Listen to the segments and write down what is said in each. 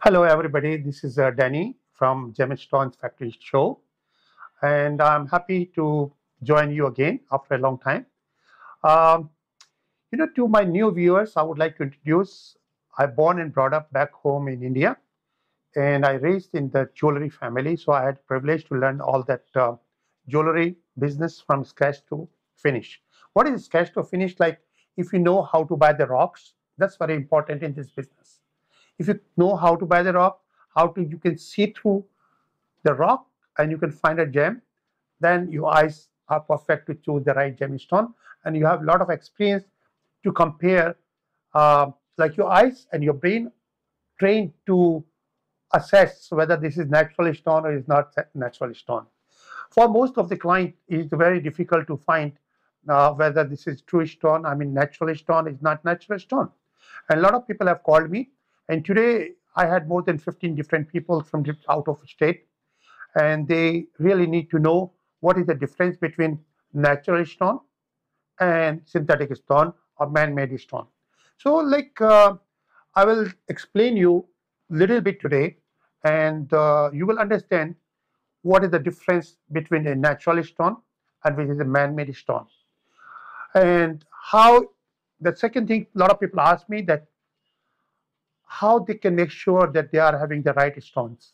Hello, everybody. This is Danny from Gemstones Factory Show, and I'm happy to join you again after a long time. Um, to my new viewers, I would like to introduce. I'm born and brought up back home in India, and I raised in the jewelry family, so I had the privilege to learn all that jewelry business from scratch to finish. What is scratch to finish? Like if you know how to buy the rocks, that's very important in this business. If you know how to buy the rock, you can see through the rock and you can find a gem, then your eyes are perfect to choose the right gemstone, and you have a lot of experience to compare, like your eyes and your brain trained to assess whether this is natural stone or is not natural stone. For most of the client, it is very difficult to find whether this is true stone. I mean, natural stone is not natural stone. And a lot of people have called me, and today I had more than 15 different people from out of state, and they really need to know what is the difference between natural stone and synthetic stone or man-made stone. So, I will explain you little bit today, and you will understand what is the difference between a natural stone and which is a man-made stone. And how, the second thing, a lot of people ask me that how they can make sure that they are having the right stones.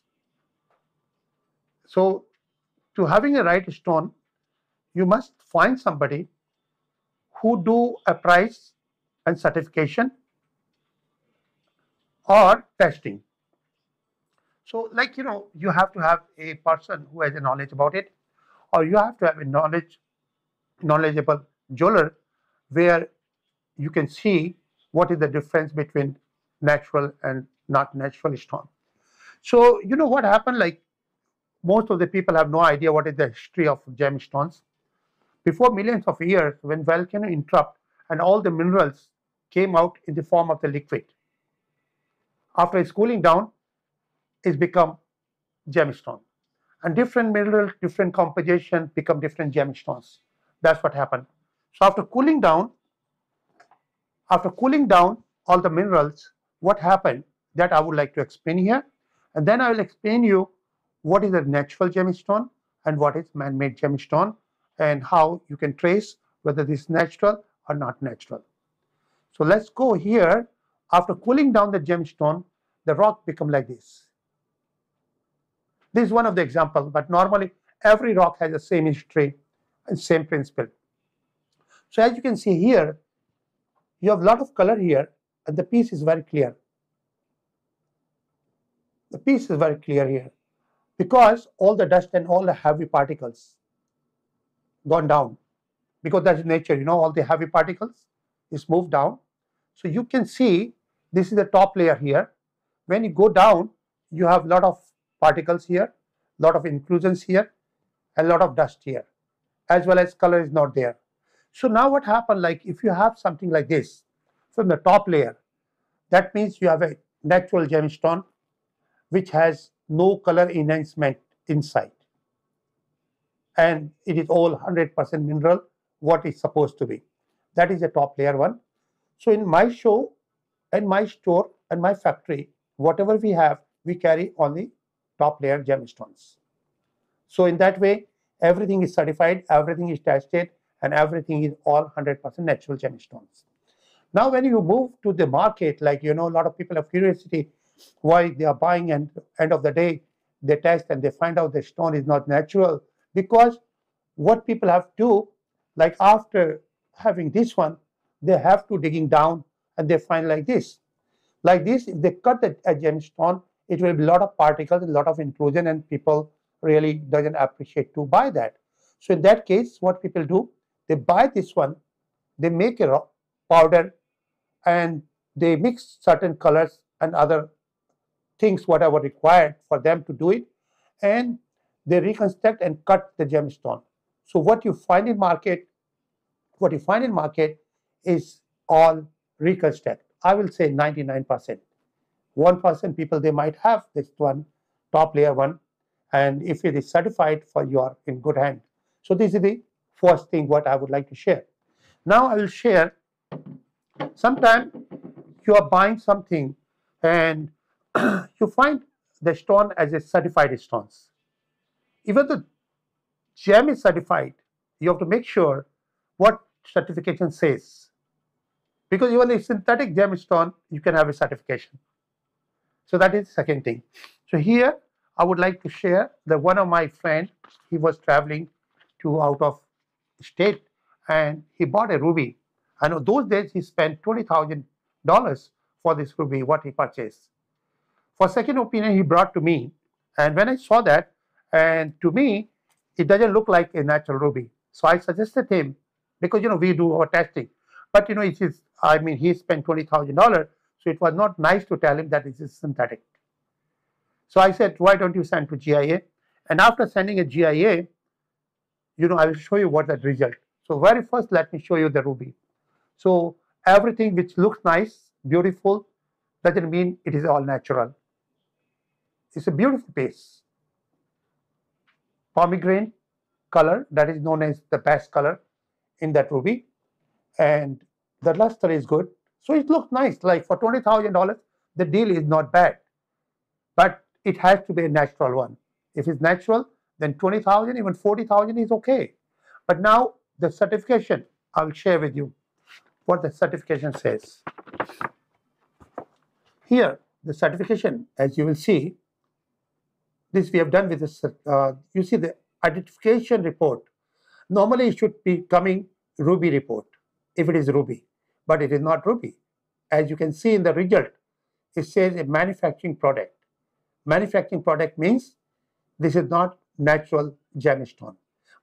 So to having a right stone, you must find somebody who do a price and certification or testing. So you have to have a person who has a knowledge about it, or you have to have a knowledgeable jeweler where you can see what is the difference between natural and not natural stone. So you know what happened, like most of the people have no idea what is the history of gemstones. Before millions of years, when volcano erupt and all the minerals came out in the form of the liquid, after it's cooling down, it's become gemstone. And different minerals, different composition become different gemstones. That's what happened. So after cooling down all the minerals, what happened, that I would like to explain here. And then I will explain you what is a natural gemstone and what is man-made gemstone, and how you can trace whether this is natural or not natural. So let's go here. After cooling down the gemstone, the rock become like this. This is one of the examples, but normally every rock has the same history and same principle. So as you can see here, you have a lot of color here, and the piece is very clear. The piece is very clear here because all the dust and all the heavy particles gone down, because that's nature, all the heavy particles is moved down. So you can see this is the top layer here. When you go down, you have a lot of particles here, a lot of inclusions here, a lot of dust here, as well as color is not there. So now what happened, like if you have something like this from the top layer, that means you have a natural gemstone which has no color enhancement inside, and it is all 100% mineral, what it's supposed to be. That is the top layer one. So in my show and my store and my factory, whatever we have, we carry only top layer gemstones. So in that way, everything is certified, everything is tested, and everything is all 100% natural gemstones. Now when you move to the market, like a lot of people have curiosity why they are buying, and end of the day they test and they find out the stone is not natural. Because what people have to do, like after having this one, they have to digging down and they find like this. Like this, if they cut a gemstone, it will be a lot of particles, a lot of inclusion, and people really doesn't appreciate to buy that. So in that case, what people do, they buy this one, they make a powder, and they mix certain colors and other things, whatever required for them to do it, and they reconstruct and cut the gemstone. So what you find in market is all reconstruct. I will say 99%. 1% people, they might have this one, top layer one, and if it is certified, for you are in good hand. So this is the first thing what I would like to share. Now I will share, sometime you are buying something and you find the stone as a certified stones. Even the gem is certified, you have to make sure what certification says. Because even a synthetic gemstone, you can have a certification. So that is the second thing. So here, I would like to share that one of my friend, he was traveling to out of state and he bought a ruby. I know those days he spent $20,000 for this ruby, what he purchased. For second opinion, he brought to me. And when I saw that, and to me, it doesn't look like a natural ruby. So I suggested him, because we do our testing. But it is, I mean, he spent $20,000, so it was not nice to tell him that it is synthetic. So I said, why don't you send to GIA? And after sending a GIA, I will show you what that result. So very first, let me show you the ruby. So everything which looks nice, beautiful, doesn't mean it is all natural. It's a beautiful piece. Pomegranate color, that is known as the best color in that ruby. And the luster is good. So it looks nice. Like for $20,000, the deal is not bad. But it has to be a natural one. If it's natural, then 20,000, even 40,000 is okay. But now the certification, I will share with you what the certification says. Here, the certification, as you will see, this we have done with this, you see the identification report. Normally it should be coming ruby report, if it is ruby, but it is not ruby. As you can see in the result, it says a manufacturing product. Manufacturing product means this is not natural gemstone.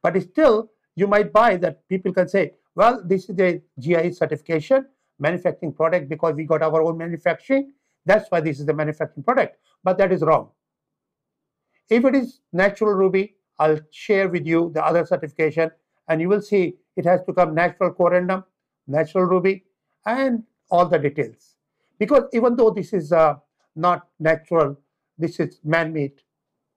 But still, you might buy that. People can say, well, this is a GIA certification, manufacturing product, because we got our own manufacturing. That's why this is the manufacturing product. But that is wrong. If it is natural ruby, I'll share with you the other certification, and you will see it has to come natural corundum, natural ruby, and all the details. Because even though this is not natural, this is man-made,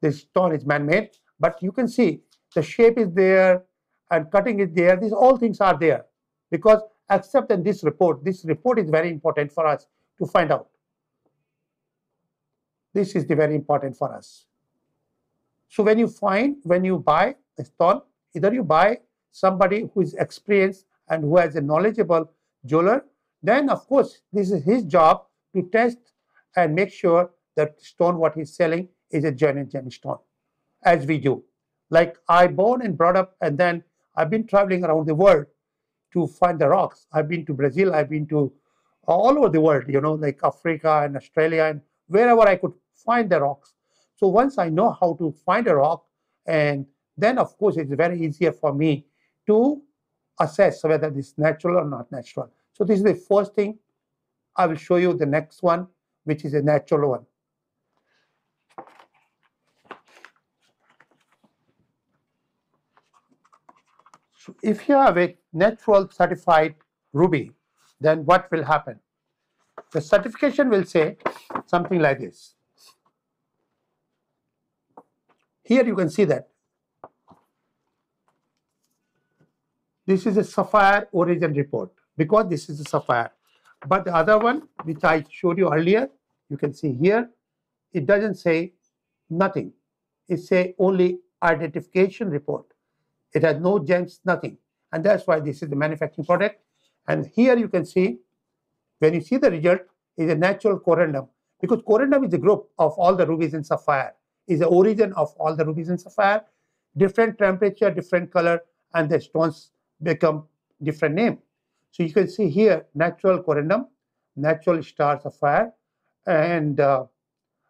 this stone is man-made, but you can see the shape is there and cutting is there. These all things are there. Because except in this report is very important for us to find out. This is very important for us. So when you buy a stone, either you buy somebody who is experienced and who has a knowledgeable jeweler, then of course this is his job to test and make sure that stone what he's selling is a genuine gemstone, as we do. Like I born and brought up, and then I've been traveling around the world to find the rocks. I've been to Brazil, I've been to all over the world, like Africa and Australia and wherever I could find the rocks. So once I know how to find a rock, and then of course it's very easier for me to assess whether this is natural or not natural. So this is the first thing. I will show you the next one, which is a natural one. So if you have a natural certified ruby, then what will happen? The certification will say something like this. Here you can see that this is a sapphire origin report, because this is a sapphire. But the other one, which I showed you earlier, you can see here, it doesn't say nothing. It says only identification report. It has no gems, nothing. And that's why this is the manufacturing product. And here you can see, when you see the result, is a natural corundum. Because corundum is a group of all the rubies and sapphire, is the origin of all the rubies and sapphire. Different temperature, different color, and the stones become different name. So you can see here, natural corundum, natural star sapphire, and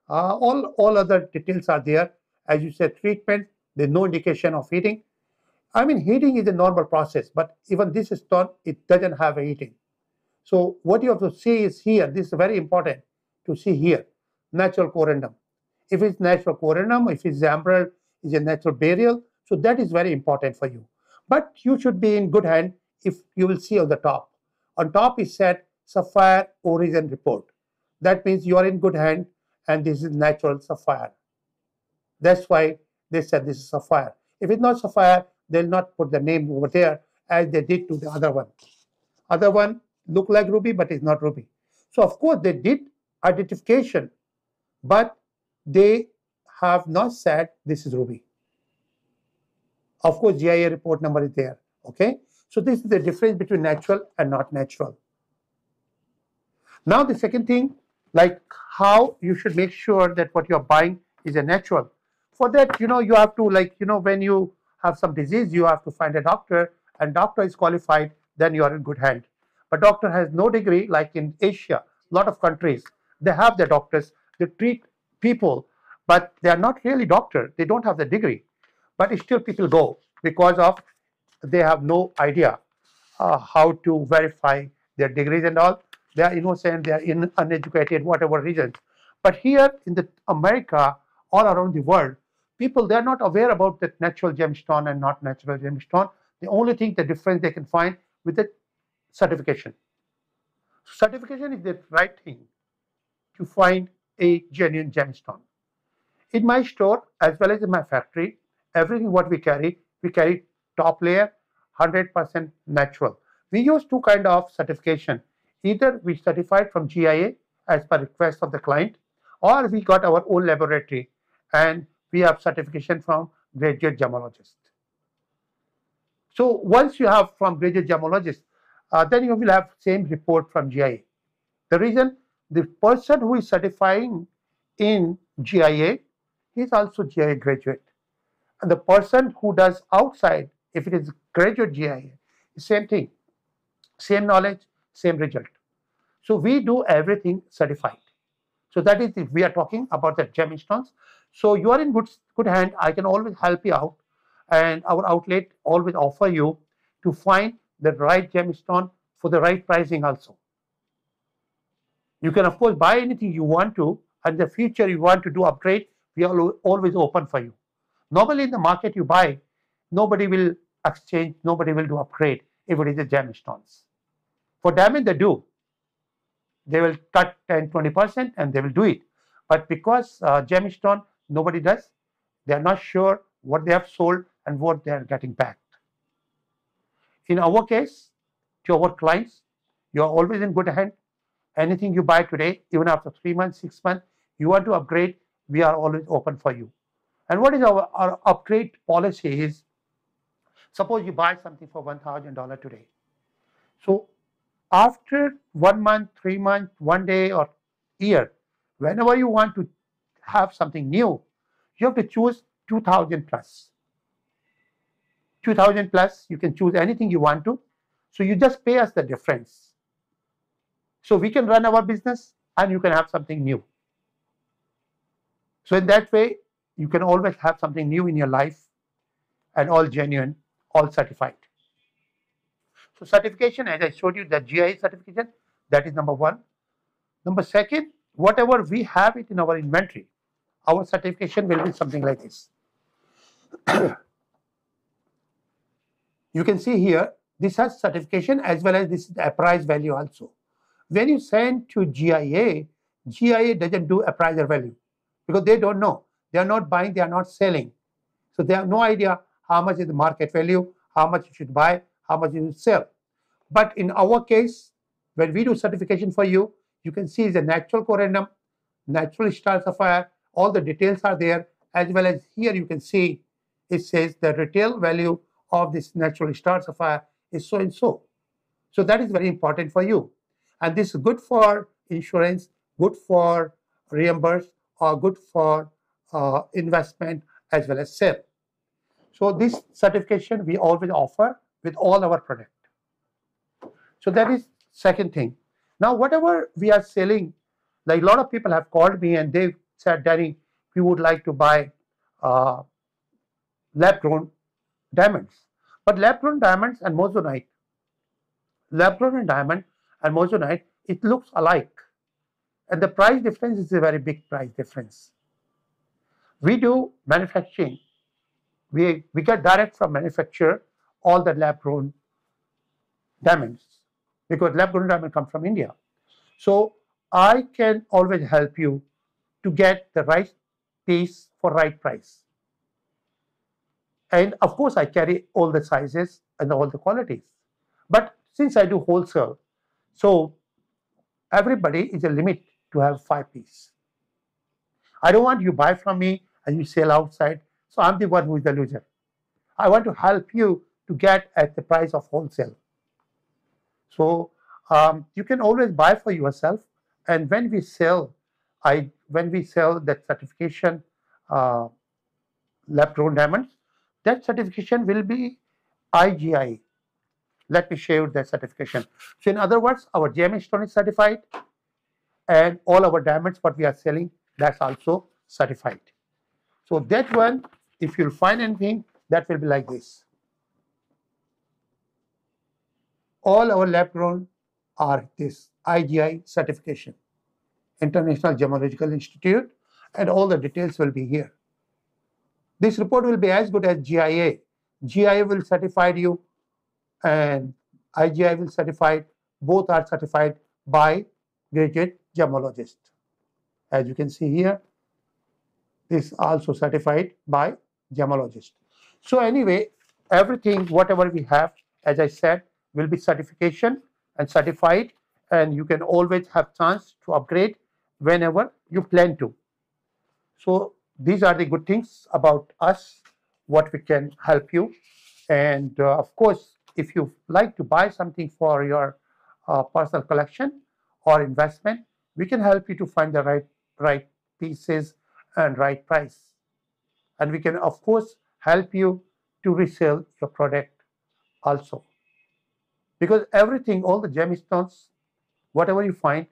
all other details are there. As you said, treatment, there's no indication of heating. I mean, heating is a normal process, but even this stone, it doesn't have a heating. So what you have to see is here, this is very important to see here, natural corundum. If it's natural corundum, if it's emerald, it's a natural burial, so that is very important for you. But you should be in good hand if you will see on the top. On top is said sapphire origin report. That means you are in good hand and this is natural sapphire. That's why they said this is sapphire. If it's not sapphire, they'll not put the name over there as they did to the other one. Other one look like ruby, but it's not ruby. So of course they did identification but they have not said this is ruby. Of course, GIA report number is there. Okay, so this is the difference between natural and not natural. Now the second thing, like how you should make sure that what you're buying is a natural. For that, you have to, like, when you have some disease, you have to find a doctor, and doctor is qualified, then you are in good hand. But doctor has no degree, like in Asia, a lot of countries, they have their doctors, they treat people, but they are not really doctor, they don't have the degree. But still people go because of they have no idea how to verify their degrees and all. They are innocent, they are uneducated, whatever reasons. But here in the America, all around the world, people, they are not aware about the natural gemstone and not natural gemstone. The only thing, the difference they can find with the certification. Certification is the right thing to find a genuine gemstone. In my store as well as in my factory, everything what we carry top layer, 100% natural. We use two kind of certification. Either we certified from GIA as per request of the client, or we got our own laboratory and we have certification from graduate gemologist. So once you have from graduate gemologist, then you will have same report from GIA. The reason, the person who is certifying in GIA, he is also GIA graduate. And the person who does outside, if it is graduate GIA, same thing, same knowledge, same result. So we do everything certified. So that is if we are talking about the gemstones. So you are in good hand. I can always help you out, and our outlet always offer you to find the right gemstone for the right pricing also. You can of course buy anything you want to, and in the future you want to do upgrade, we are always open for you. Normally in the market you buy, nobody will exchange, nobody will do upgrade if it is a gemstones. For diamond they do. They will cut 10-20% and they will do it. But because gemstone, nobody does, they are not sure what they have sold and what they are getting back. In our case, to our clients, you are always in good hand. Anything you buy today, even after 3 months, 6 months, you want to upgrade, we are always open for you. And what is our upgrade policy is, suppose you buy something for $1,000 today. So after 1 month, 3 months, 1 day or year, whenever you want to have something new, you have to choose 2,000 plus. 2,000 plus, you can choose anything you want to. So you just pay us the difference. So we can run our business and you can have something new. So in that way, you can always have something new in your life, and all genuine, all certified. So certification, as I showed you, the GIA certification, that is number one. Number second, whatever we have it in our inventory, our certification will be something like this. You can see here, this has certification as well as this is the price value also. When you send to GIA, GIA doesn't do appraiser value because they don't know. They are not buying, they are not selling. So they have no idea how much is the market value, how much you should buy, how much you should sell. But in our case, when we do certification for you, you can see the natural corundum, natural star sapphire, all the details are there, as well as here you can see it says the retail value of this natural star sapphire is so and so. So that is very important for you. And this is good for insurance, good for reimburse, or good for investment as well as sale. So this certification we always offer with all our product. So that is second thing. Now whatever we are selling, like a lot of people have called me and they said, Danny, we would like to buy lab-grown diamonds. But lab-grown diamonds and moissanite, lab-grown diamond and moissanite, it looks alike. And the price difference is a very big price difference. We do manufacturing. We get direct from manufacturer all the lab-grown diamonds because lab-grown diamond come from India. So I can always help you to get the right piece for right price. And of course, I carry all the sizes and all the qualities. But since I do wholesale, so everybody is a limit to have 5 pieces. I don't want you buy from me and you sell outside. So I'm the one who is the loser. I want to help you to get at the price of wholesale. So you can always buy for yourself. And when we sell, that certification lab-grown diamonds, that certification will be IGI. Let me show you that certification. So in other words, our gemstone is certified, and all our diamonds what we are selling, that's also certified. So that one, if you'll find anything, that will be like this. All our lab grown are this IGI certification, International Gemological Institute, and all the details will be here. This report will be as good as GIA. GIA will certify you, and IGI will certify. Both are certified by graduate gemologists. As you can see here, this is also certified by gemologists. So anyway, everything, whatever we have, as I said, will be certification and certified, and you can always have chance to upgrade whenever you plan to. So these are the good things about us, what we can help you. And of course, if you like to buy something for your personal collection or investment, we can help you to find the right pieces and right price. And we can, of course, help you to resell your product also. Because everything, all the gemstones, whatever you find,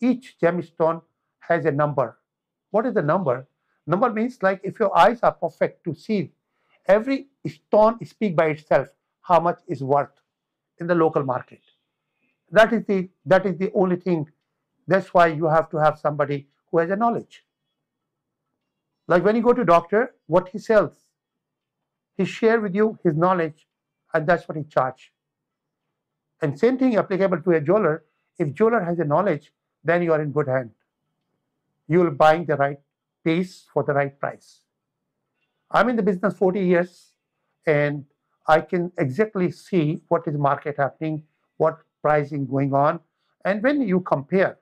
each gemstone has a number. What is the number? Number means like if your eyes are perfect to see, every stone speaks by itself how much is worth in the local market. That is the only thing. That's why you have to have somebody who has a knowledge. Like when you go to doctor, what he sells, he share with you his knowledge, and that's what he charge. And same thing applicable to a jeweler. If jeweler has a knowledge, then you are in good hand. You will buying the right piece for the right price. I'm in the business 40 years, and I can exactly see what is market happening, what pricing going on, and when you compare.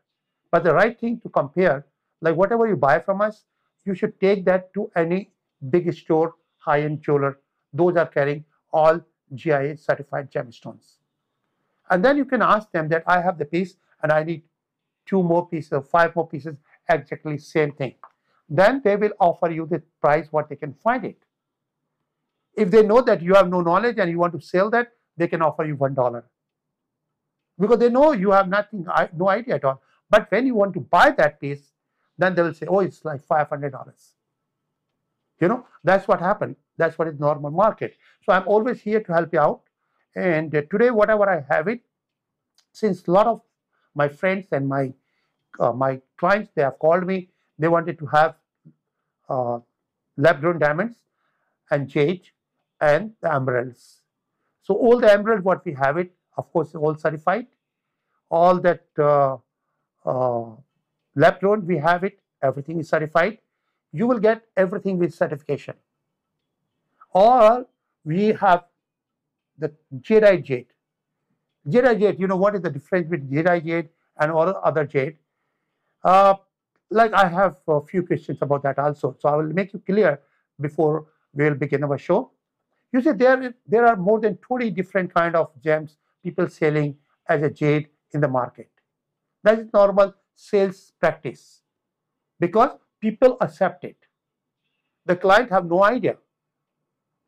But the right thing to compare, like whatever you buy from us, you should take that to any big store, high-end jeweler. Those are carrying all GIA certified gemstones. And then you can ask them that I have the piece and I need 2 more pieces or 5 more pieces, exactly same thing. Then they will offer you the price what they can find it. If they know that you have no knowledge and you want to sell that, they can offer you $1. Because they know you have nothing, no idea at all. But when you want to buy that piece, then they will say, oh, it's like $500. You know, that's what happened. That's what is normal market. So I'm always here to help you out. And today, whatever I have it, since a lot of my friends and my clients, they have called me, they wanted to have lab-grown diamonds and jade and the emeralds. So all the emeralds, what we have it, of course, all certified. All that lab-grown, we have it, everything is certified. You will get everything with certification. Or we have the jadeite jade. Jadeite jade, you know what is the difference between jadeite jade and all other jade? Like I have a few questions about that also. So I will make you clear before we will begin our show. You see, there are more than 20 different kind of gems people selling as a jade in the market. That is normal sales practice because people accept it. The client have no idea.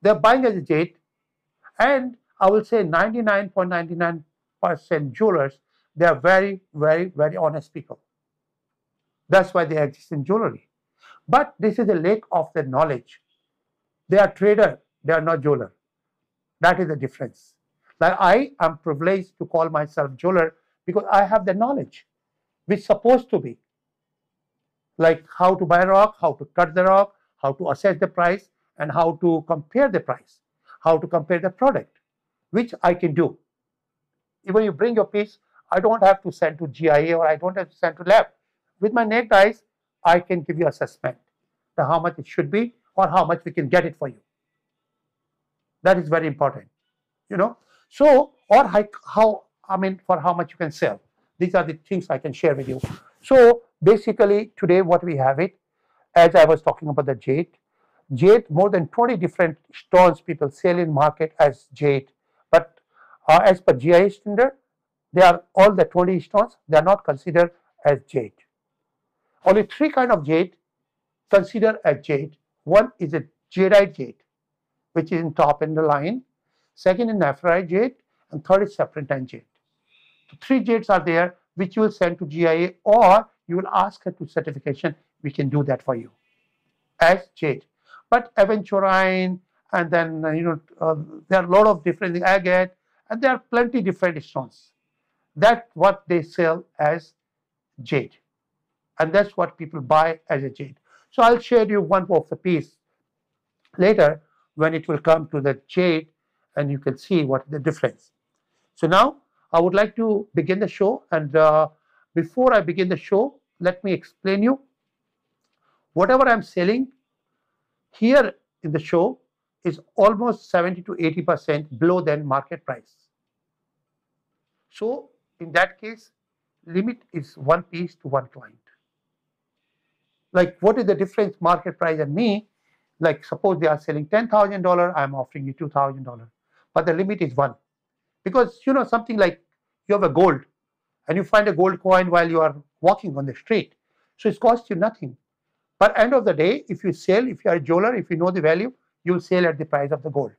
They're buying as a jade, and I will say 99.99% jewelers, they are very, very, very honest people. That's why they exist in jewelry. But this is a lack of the knowledge. They are trader, they are not jeweler. That is the difference. Like I am privileged to call myself jeweler because I have the knowledge, which is supposed to be. Like how to buy rock, how to cut the rock, how to assess the price, and how to compare the price, how to compare the product, which I can do. Even you bring your piece, I don't have to send to GIA or I don't have to send to lab. With my naked eyes, I can give you assessment to how much it should be or how much we can get it for you. That is very important, you know. So, or how, I mean, for how much you can sell. These are the things I can share with you. So basically today what we have it, as I was talking about the jade. Jade, more than 20 different stones people sell in market as jade, but as per GIA standard, they are all the 20 stones, they are not considered as jade. Only 3 kind of jade considered as jade. One is a jadeite jade, which is in top in the line. Second is nephrite jade, and third is serpentine jade. So 3 jades are there, which you will send to GIA, or you will ask her to certification. We can do that for you as jade. But aventurine, and then there are a lot of different agate, and there are plenty different stones. That's what they sell as jade, and that's what people buy as a jade. So I'll share you one of the piece later when it will come to the jade, and you can see what the difference. So now I would like to begin the show, and before I begin the show, let me explain you whatever I'm selling here in the show is almost 70 to 80% below than market price. So in that case, limit is 1 piece to 1 client. Like, what is the difference market price and me? Like, suppose they are selling $10,000, I'm offering you $2,000, but the limit is 1. Because something like you have a gold and you find a gold coin while you are walking on the street, so it costs you nothing. But end of the day, if you sell, if you are a jeweler, if you know the value, you will sell at the price of the gold.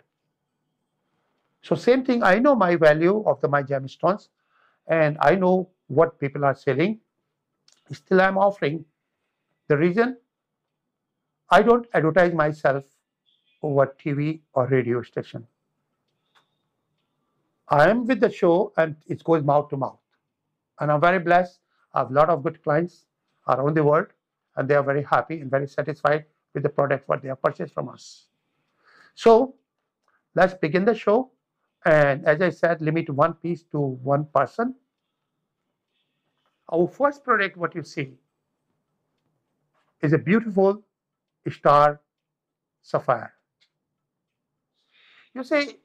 So same thing, I know my value of my gemstones, and I know what people are selling. Still, I'm offering. The reason, I don't advertise myself over TV or radio station. I am with the show, and it goes mouth to mouth. And I'm very blessed. I have a lot of good clients around the world, and they are very happy and very satisfied with the product what they have purchased from us. So let's begin the show. And as I said, limit 1 piece to 1 person. Our first product, what you see, is a beautiful star sapphire. You see,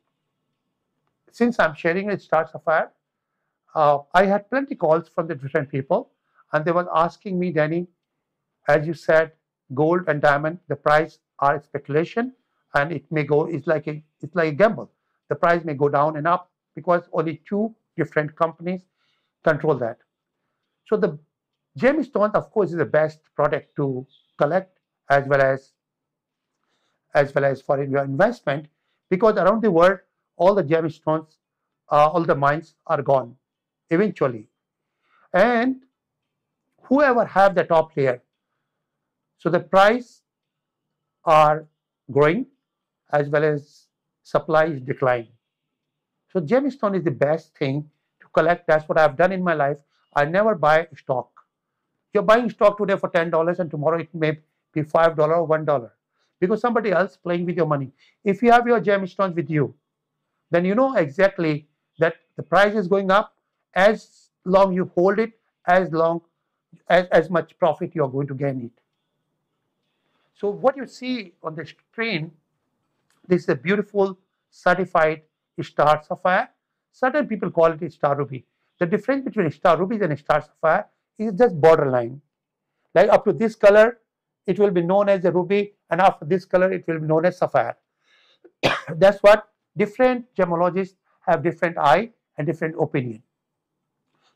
since I'm sharing a star sapphire, I had plenty calls from the different people, and they were asking me, Danny, as you said, gold and diamond, the price are speculation, and it may go. It's like a gamble. The price may go down and up because only 2 different companies control that. So the gemstones, of course, is the best product to collect as well as for your investment, because around the world, all the gemstones, all the mines are gone eventually, and whoever have the top layer, so the price are growing as well as supply is declining. So gemstone is the best thing to collect. That's what I've done in my life. I never buy stock. You're buying stock today for $10 and tomorrow it may be $5 or $1 because somebody else playing with your money. If you have your gemstones with you, then you know exactly that the price is going up. As long you hold it, as much profit you are going to gain it. So what you see on the screen, this is a beautiful certified star sapphire. Certain people call it a star ruby. The difference between star rubies and star sapphire is just borderline. Like up to this color, it will be known as a ruby, and after this color, it will be known as sapphire. That's what different gemologists have different eye and different opinion.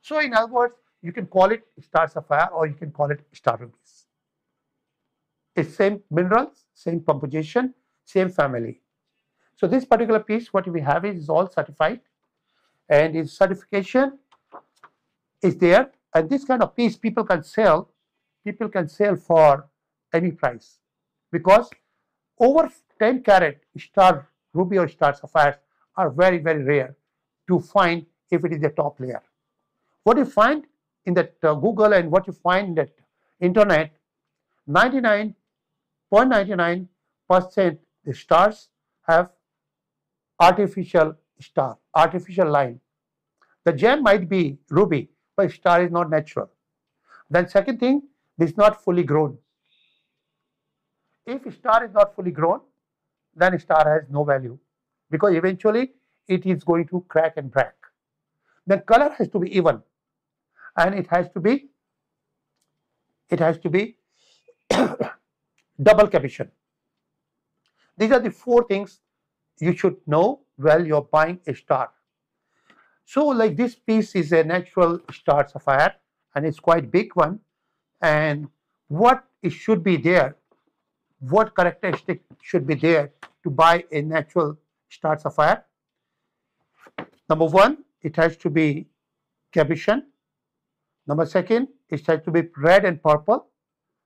So in other words, you can call it star sapphire or you can call it star rubies. It's same minerals, same composition, same family. So this particular piece, what we have is all certified, and its certification is there. And this kind of piece people can sell for any price, because over 10 carat star ruby or star sapphires are very, very rare to find if it is the top layer. What you find in that Google and what you find in that internet, 99.99% the stars have artificial star, artificial line. The gem might be ruby, but star is not natural. Then second thing, this is not fully grown. If star is not fully grown, then star has no value, because eventually it is going to crack and break. Then color has to be even, and it has to be double cabochon. These are the 4 things you should know while you're buying a star. So like this piece is a natural star sapphire and it's quite big one. And what it should be there, what characteristic should be there to buy a natural star sapphire? Number 1, it has to be cabochon. Number 2, it has to be red and purple,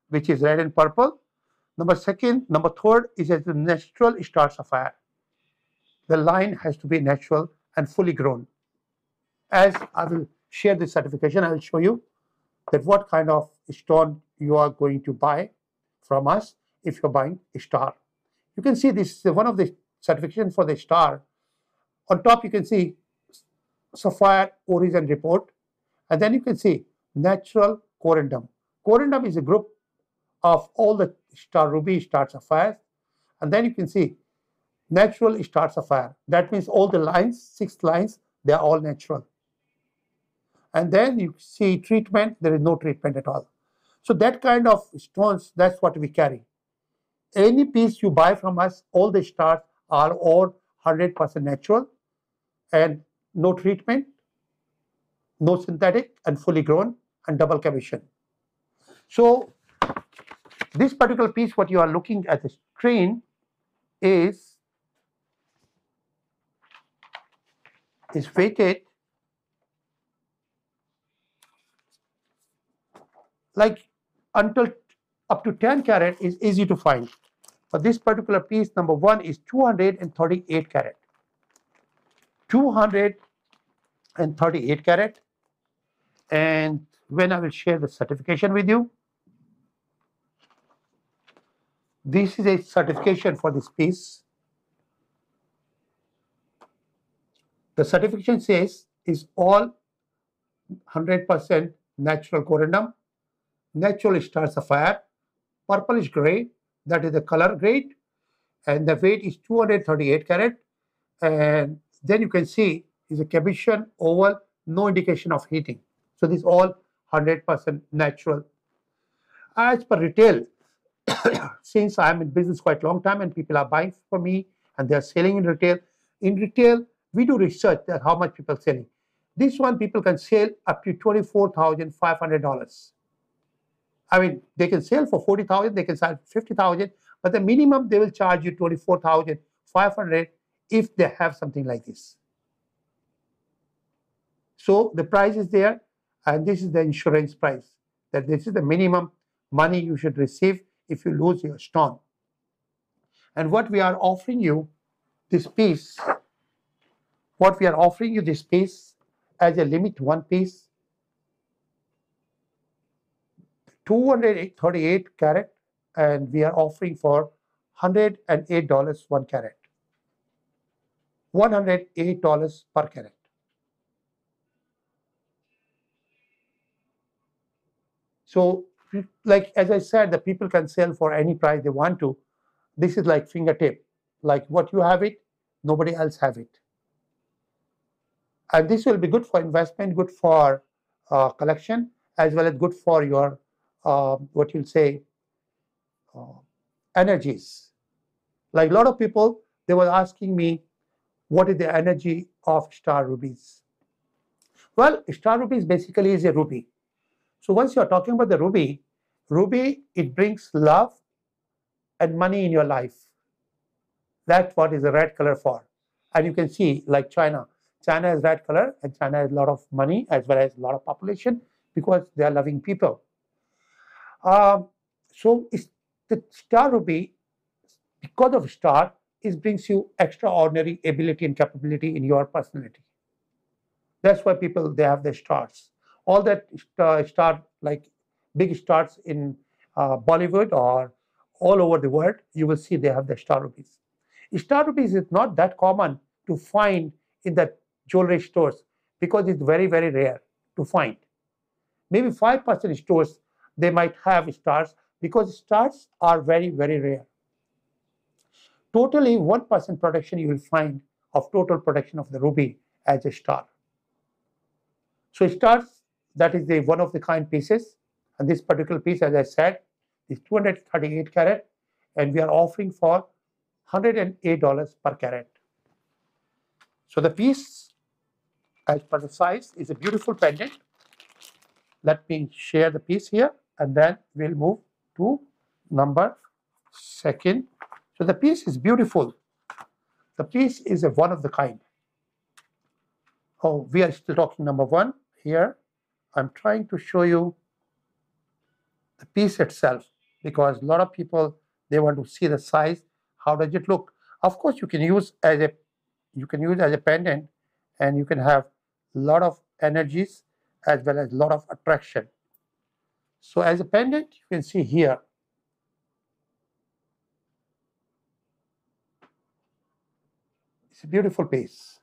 which is red and purple. Number 3 is a natural star sapphire. The line has to be natural and fully grown. As I will share the certification, I will show you that what kind of stone you are going to buy from us if you're buying a star. You can see this is one of the certification for the star. On top you can see sapphire origin report, and then you can see natural corundum. Corundum is a group of all the star ruby, star sapphires, and then you can see natural star sapphire. That means all the lines, 6 lines, they are all natural. And then you see treatment, there is no treatment at all. So that kind of stones, that's what we carry. Any piece you buy from us, all the stars are all 100% natural and no treatment, no synthetic, and fully grown and double cabochon. So this particular piece, what you are looking at the screen is weighted like until up to 10 carat is easy to find. But this particular piece, number 1, is 238 carat. 238 carat. And when I will share the certification with you, this is a certification for this piece. The certification says is all 100% natural corundum, natural star sapphire, purplish gray, that is the color grade, and the weight is 238 carat. And then you can see is a cabochon oval, no indication of heating. So this is all 100% natural. As per retail, since I'm in business quite a long time and people are buying from me and they are selling in retail. In retail, we do research that how much people are selling. This one people can sell up to $24,500. I mean, they can sell for 40,000, they can sell 50,000, but the minimum they will charge you 24,500 if they have something like this. So the price is there, and this is the insurance price, that this is the minimum money you should receive if you lose your stone. And what we are offering you this piece, as a limit 1 piece, 238 carat, and we are offering for $108 1 carat. $108 per carat. So, like as I said, the people can sell for any price they want to. This is like fingertip, like what you have it, nobody else have it. And this will be good for investment, good for collection, as well as good for your what you'll say energies. Like a lot of people, they were asking me, what is the energy of star rubies? Well, star rubies basically is a ruby. So once you're talking about the ruby, it brings love and money in your life. That's what is the red color for. And you can see like China. China has red color, and China has a lot of money as well as a lot of population because they are loving people. So it's the star ruby, because of star, it brings you extraordinary ability and capability in your personality. That's why people, they have the stars. All that star, like big stars in Bollywood or all over the world, you will see they have the star rubies. Star rubies is not that common to find in the jewelry stores because it's very, very rare to find. Maybe 5% stores, they might have stars because stars are very, very rare. Totally 1% production you will find of total production of the ruby as a star. So stars, that is the one of the kind pieces, and this particular piece, as I said, is 238 carat, and we are offering for $108 per carat. So the piece, as per the size, is a beautiful pendant. Let me share the piece here, and then we'll move to number 2. So the piece is beautiful. The piece is a one of the kind. Oh, we are still talking number 1 here. I'm trying to show you the piece itself, because a lot of people, they want to see the size. How does it look? Of course, you can use as a pendant, and you can have a lot of energies as well as a lot of attraction. So as a pendant, you can see here, it's a beautiful piece.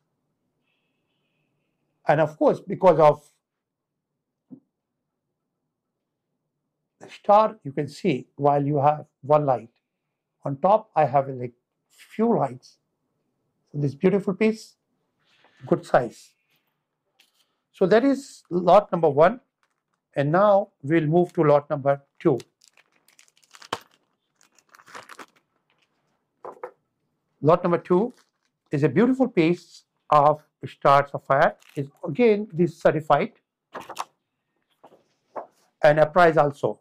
And of course, because of the star, you can see while you have one light. On top, I have like few lights. So this beautiful piece, good size. So that is lot number 1. And now we'll move to lot number 2. Lot number 2 is a beautiful piece of star sapphire. Is again this certified and a price also.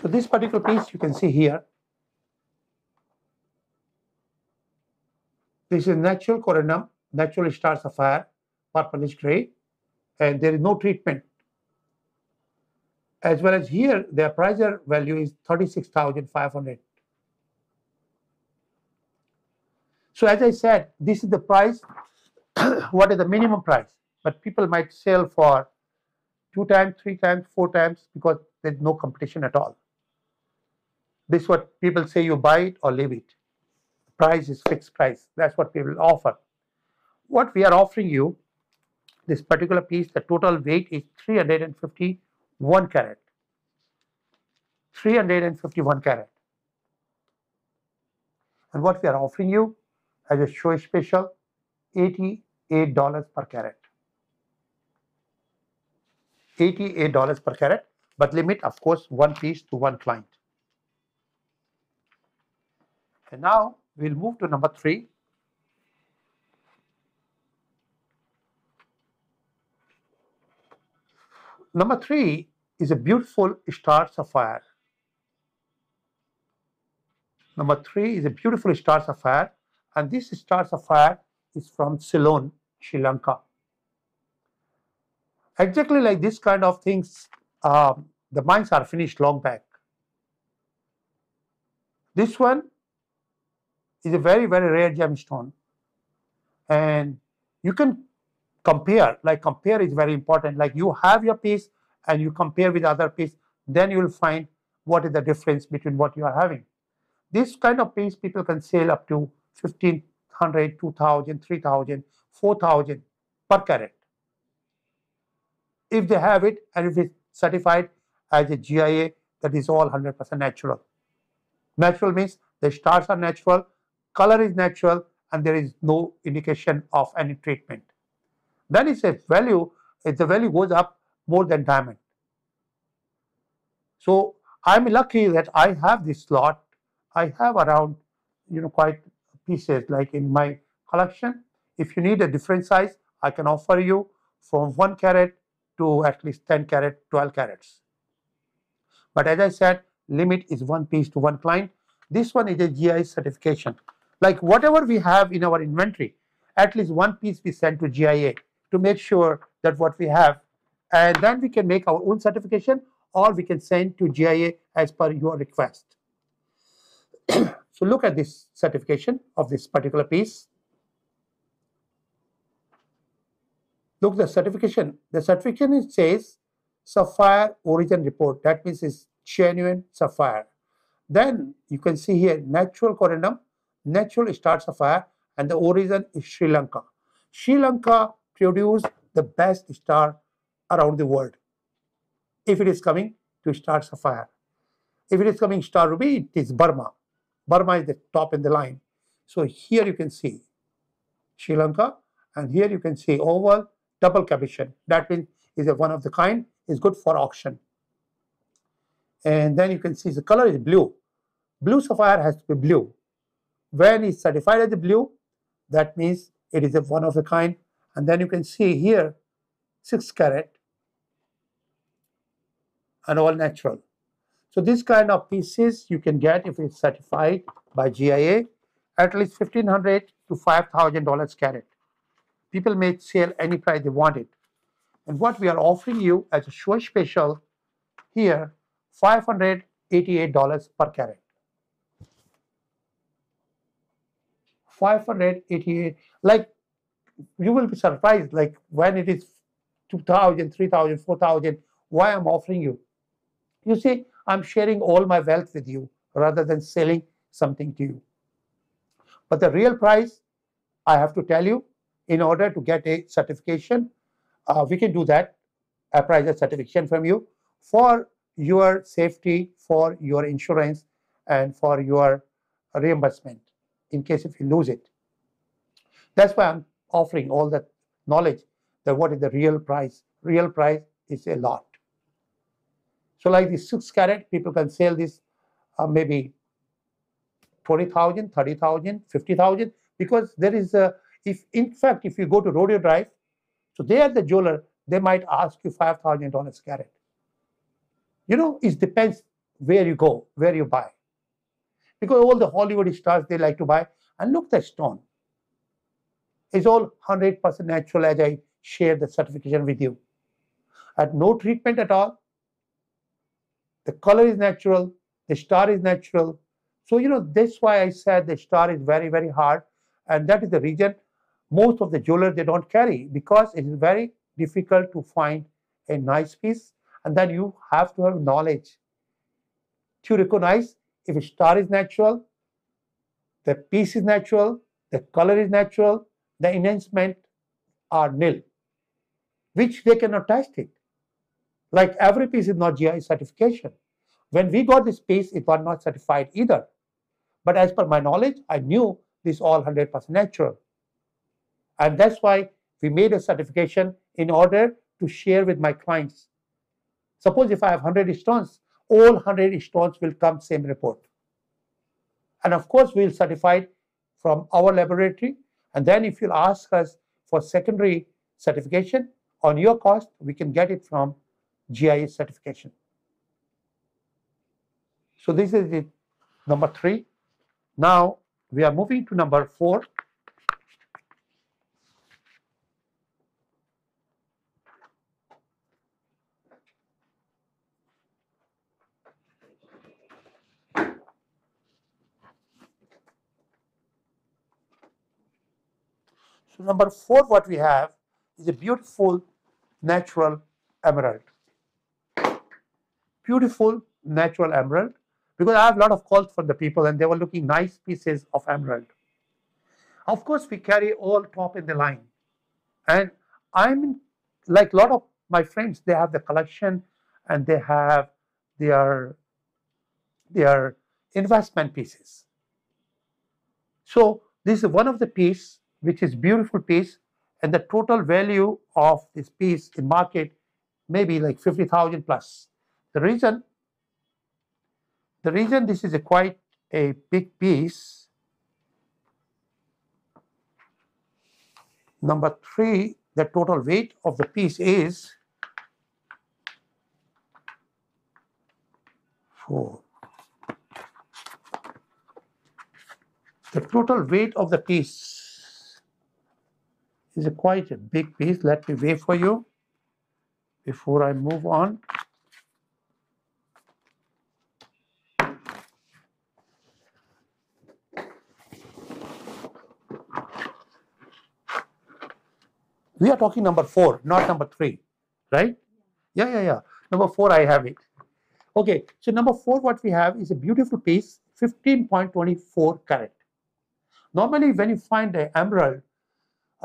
So this particular piece you can see here. This is natural corundum, natural star sapphire, purplish gray, and there is no treatment. As well as here, their price value is 36,500. So as I said, this is the price. What is the minimum price? But people might sell for 2 times, 3 times, 4 times, because there's no competition at all. This is what people say: you buy it or leave it. Price is fixed price. That's what people offer. What we are offering you, this particular piece, the total weight is 351 carat. 351 carat. And what we are offering you as a show special, $88 per carat. $88 per carat, but limit, of course, 1 piece to 1 client. And now we'll move to number 3. Number 3 is a beautiful star sapphire. Number 3 is a beautiful star sapphire, and this star sapphire is from Ceylon, Sri Lanka. Exactly like this kind of things, the mines are finished long back. This one is a very, very rare gemstone, and you can compare. Like, compare is very important. Like, you have your piece and you compare with other piece, then you will find what is the difference between what you are having. This kind of piece people can sell up to 1,500, 2,000, 3,000, 4,000 per carat. If they have it, and if it's certified as a GIA, that is all 100% natural. Natural means the stars are natural, color is natural, and there is no indication of any treatment. Then it's a value, if the value goes up more than diamond. So I'm lucky that I have this lot. I have around, quite pieces like in my collection. If you need a different size, I can offer you from 1 carat to at least 10 carat, 12 carats. But as I said, limit is 1 piece to 1 client. This one is a GI certification. Like, whatever we have in our inventory, at least 1 piece we send to GIA to make sure that what we have, and then we can make our own certification, or we can send to GIA as per your request. So look at this certification of this particular piece. Look, the certification. The certification, it says sapphire origin report. That means it's genuine sapphire. Then you can see here natural corundum, natural star sapphire, and the origin is Sri Lanka. Sri Lanka produced the best star around the world. If it is coming to star sapphire, if it is coming star ruby, it is Burma. Burma is the top in the line. So here you can see Sri Lanka, and here you can see oval double cabochon. That means is a one of the kind, is good for auction. And then you can see the color is blue. Blue sapphire has to be blue. When it's certified as a blue, that means it is a one of a kind. And then you can see here 6 carat and all natural. So this kind of pieces you can get if it's certified by GIA at least $1,500 to $5,000 carat. People may sell any price they want it. And what we are offering you as a show special here, $588 per carat. 588, like you will be surprised, like when it is 2,000, 3,000, 4,000, why I'm offering you. You see, I'm sharing all my wealth with you rather than selling something to you. But the real price, I have to tell you, in order to get a certification, we can do that, a price certification from you for your safety, for your insurance, and for your reimbursement in case if you lose it. That's why I'm offering all that knowledge that what is the real price. Real price is a lot. So like the 6 carat, people can sell this maybe 20,000, 30,000, 50,000, because there is a, if in fact, if you go to Rodeo Drive, so they are the jeweler, they might ask you $5,000 carat. You know, it depends where you go, where you buy. Because all the Hollywood stars, they like to buy. And look, the stone. It's all 100% natural, as I share the certification with you. At no treatment at all. The color is natural. The star is natural. So, you know, that's why I said the star is very, very hard. And that is the reason most of the jewelers, they don't carry, because it is very difficult to find a nice piece. And then you have to have knowledge to recognize if a star is natural, the piece is natural, the color is natural, the enhancement are nil, which they cannot test it. Like every piece is not GI certification. When we got this piece, it was not certified either. But as per my knowledge, I knew this all 100% natural. And that's why we made a certification in order to share with my clients. Suppose if I have 100 stones, all 100 stones will come same report. And of course, we'll certify it from our laboratory. And then if you'll ask us for secondary certification on your cost, we can get it from GIA certification. So this is it, number 3. Now we are moving to number 4. So number 4, what we have is a beautiful natural emerald. Beautiful natural emerald, because I have a lot of calls from the people and they were looking nice pieces of emerald. Of course, we carry all top in the line. And I'm like a lot of my friends, they have the collection and they have their investment pieces. So this is one of the piece, which is beautiful piece, and the total value of this piece in market may be like 50,000 plus. The reason this is quite a big piece. Number 3, the total weight of the piece is 4. The total weight of the piece is quite a big piece. Let me weigh for you before I move on. We are talking number 4, not number 3, right? Yeah. Number 4, I have it. Okay, so number 4, what we have is a beautiful piece, 15.24 carat. Normally, when you find an emerald,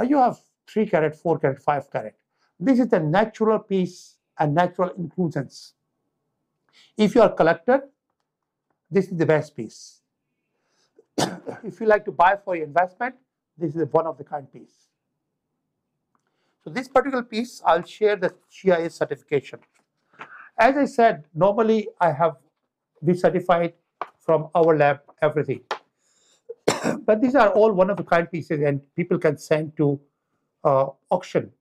you have 3 carat, 4 carat, 5 carat. This is the natural piece and natural inclusions. If you are a collector, this is the best piece. If you like to buy for your investment, this is one of the kind piece. So this particular piece, I'll share the GIA certification. As I said, normally I have We certified from our lab everything. But these are all one-of-a-kind pieces, and people can send to auction.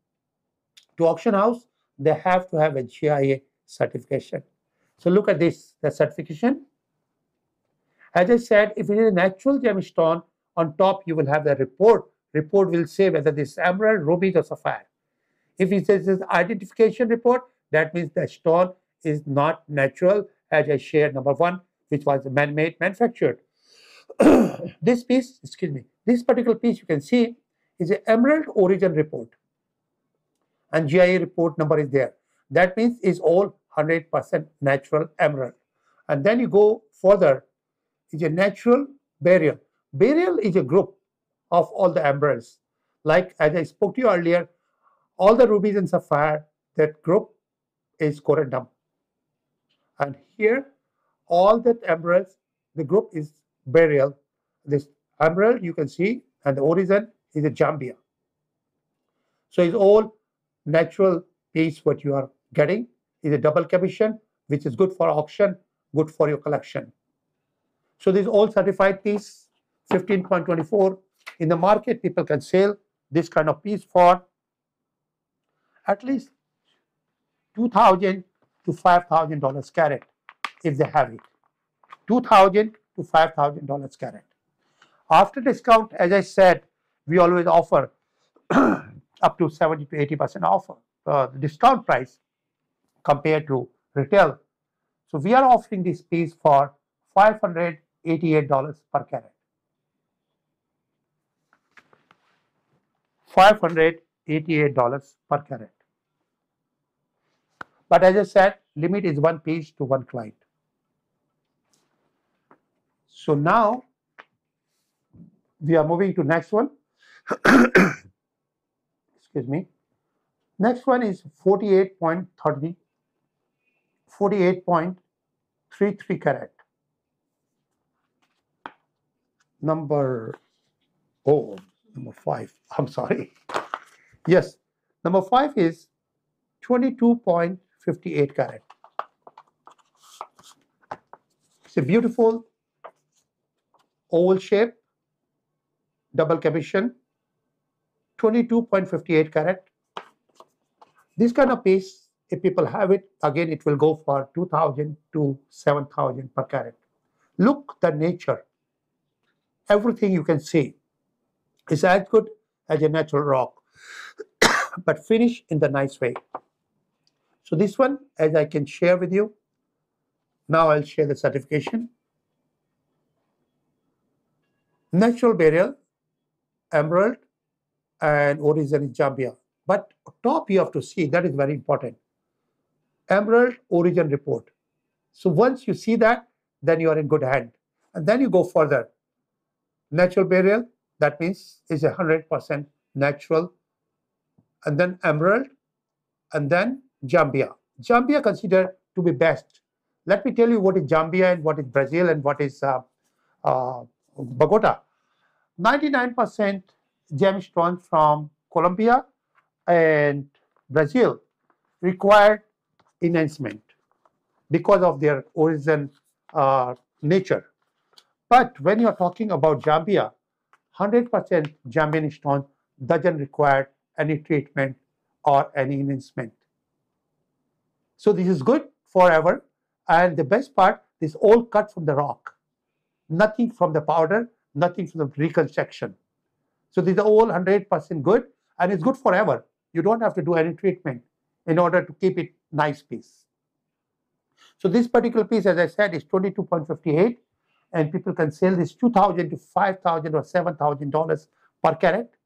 To auction house, they have to have a GIA certification. So look at this, the certification. As I said, if it is a natural gemstone, on top you will have the report. Report will say whether this is emerald, ruby, or sapphire. If it says this identification report, that means the stone is not natural, as I shared number 1, which was man-made, manufactured. This piece, excuse me, this particular piece you can see is an emerald origin report. And GIA report number is there. That means it's all 100% natural emerald. And then you go further, it's a natural beryl. Beryl is a group of all the emeralds. Like as I spoke to you earlier, all the rubies and sapphire, that group is corundum. And here, all that emeralds, the group is beryl. This emerald you can see, and the origin is a Zambia. So it's all natural piece. What you are getting is a double commission, which is good for auction, good for your collection. So this all certified piece, 15.24. In the market, people can sell this kind of piece for at least $2,000 to $5,000 carat if they have it. $2,000 to $5,000 carat. After discount, as I said, we always offer up to 70 to 80% offer, the discount price compared to retail. So we are offering this piece for $588 per carat. $588 per carat. But as I said, limit is 1 piece to 1 client. So now we are moving to next one. Excuse me. Next one is 48.33 carat. Number 5. I'm sorry. Yes, number 5 is 22.58 carat. It's a beautiful oval shape, double commission, 22.58 carat. This kind of piece, if people have it, again, it will go for 2,000 to 7,000 per carat. Look the nature. Everything you can see is as good as a natural rock, but finished in the nice way. So this one, as I can share with you, now I'll share the certification. Natural beryl, emerald, and origin is Zambia. But top you have to see, that is very important. Emerald origin report. So once you see that, then you are in good hand. And then you go further. Natural beryl, that means is 100% natural. And then emerald, and then Zambia. Zambia considered to be best. Let me tell you what is Zambia and what is Brazil and what is Bogota. 99% gemstones from Colombia and Brazil required enhancement because of their origin nature. But when you are talking about Zambia, 100% Zambian stone doesn't require any treatment or any enhancement. So this is good forever. And the best part is all cut from the rock. Nothing from the powder, nothing from the reconstruction. So these are all 100% good, and it's good forever. You don't have to do any treatment in order to keep it nice piece. So this particular piece, as I said, is 22.58, and people can sell this $2,000 to $5,000 or $7,000 per carat